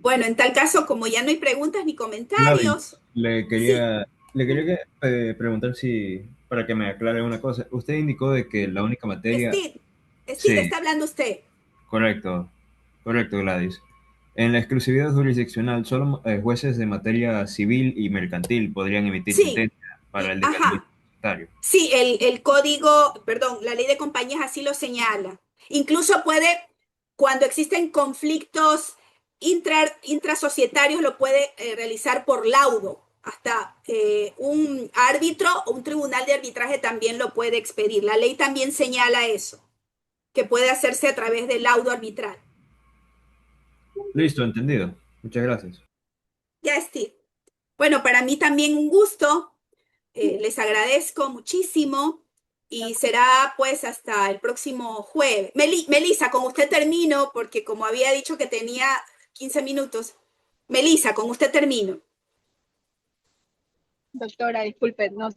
Bueno, en tal caso, como ya no hay preguntas ni comentarios. Le quería preguntar si, para que me aclare una cosa. Usted indicó de que la única materia... Steve, Sí, está hablando usted. correcto, correcto, Gladys. En la exclusividad jurisdiccional, solo jueces de materia civil y mercantil podrían emitir sentencia para el desvelamiento societario. Sí, el código, perdón, la ley de compañías así lo señala. Incluso puede, cuando existen conflictos intrasocietarios, lo puede realizar por laudo. Hasta un árbitro o un tribunal de arbitraje también lo puede expedir. La ley también señala eso, que puede hacerse a través del laudo arbitral. Listo, entendido. Muchas gracias. Ya, Steve. Bueno, para mí también un gusto. Les agradezco muchísimo y será pues hasta el próximo jueves. Melissa, con usted termino porque como había dicho que tenía 15 minutos. Melissa, con usted termino. Doctora, disculpe, no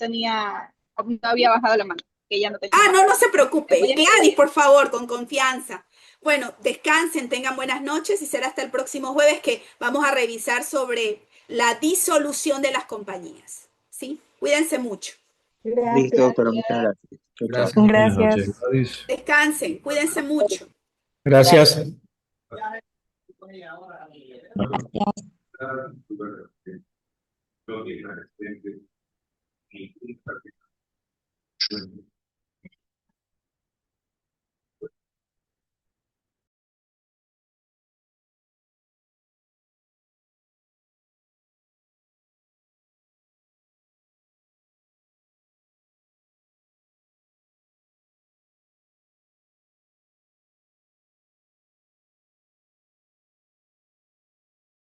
había bajado la mano, que ya no tenía Ah, más. no se preocupe. Voy a Gladys, por favor, con confianza. Bueno, descansen, tengan buenas noches y será hasta el próximo jueves que vamos a revisar sobre la disolución de las compañías. ¿Sí? Cuídense mucho. Listo, Gracias. doctora, muchas gracias. Chao, chao. Gracias. Buenas Gracias. noches, Gladys. Descansen, cuídense mucho. Gracias. Gracias.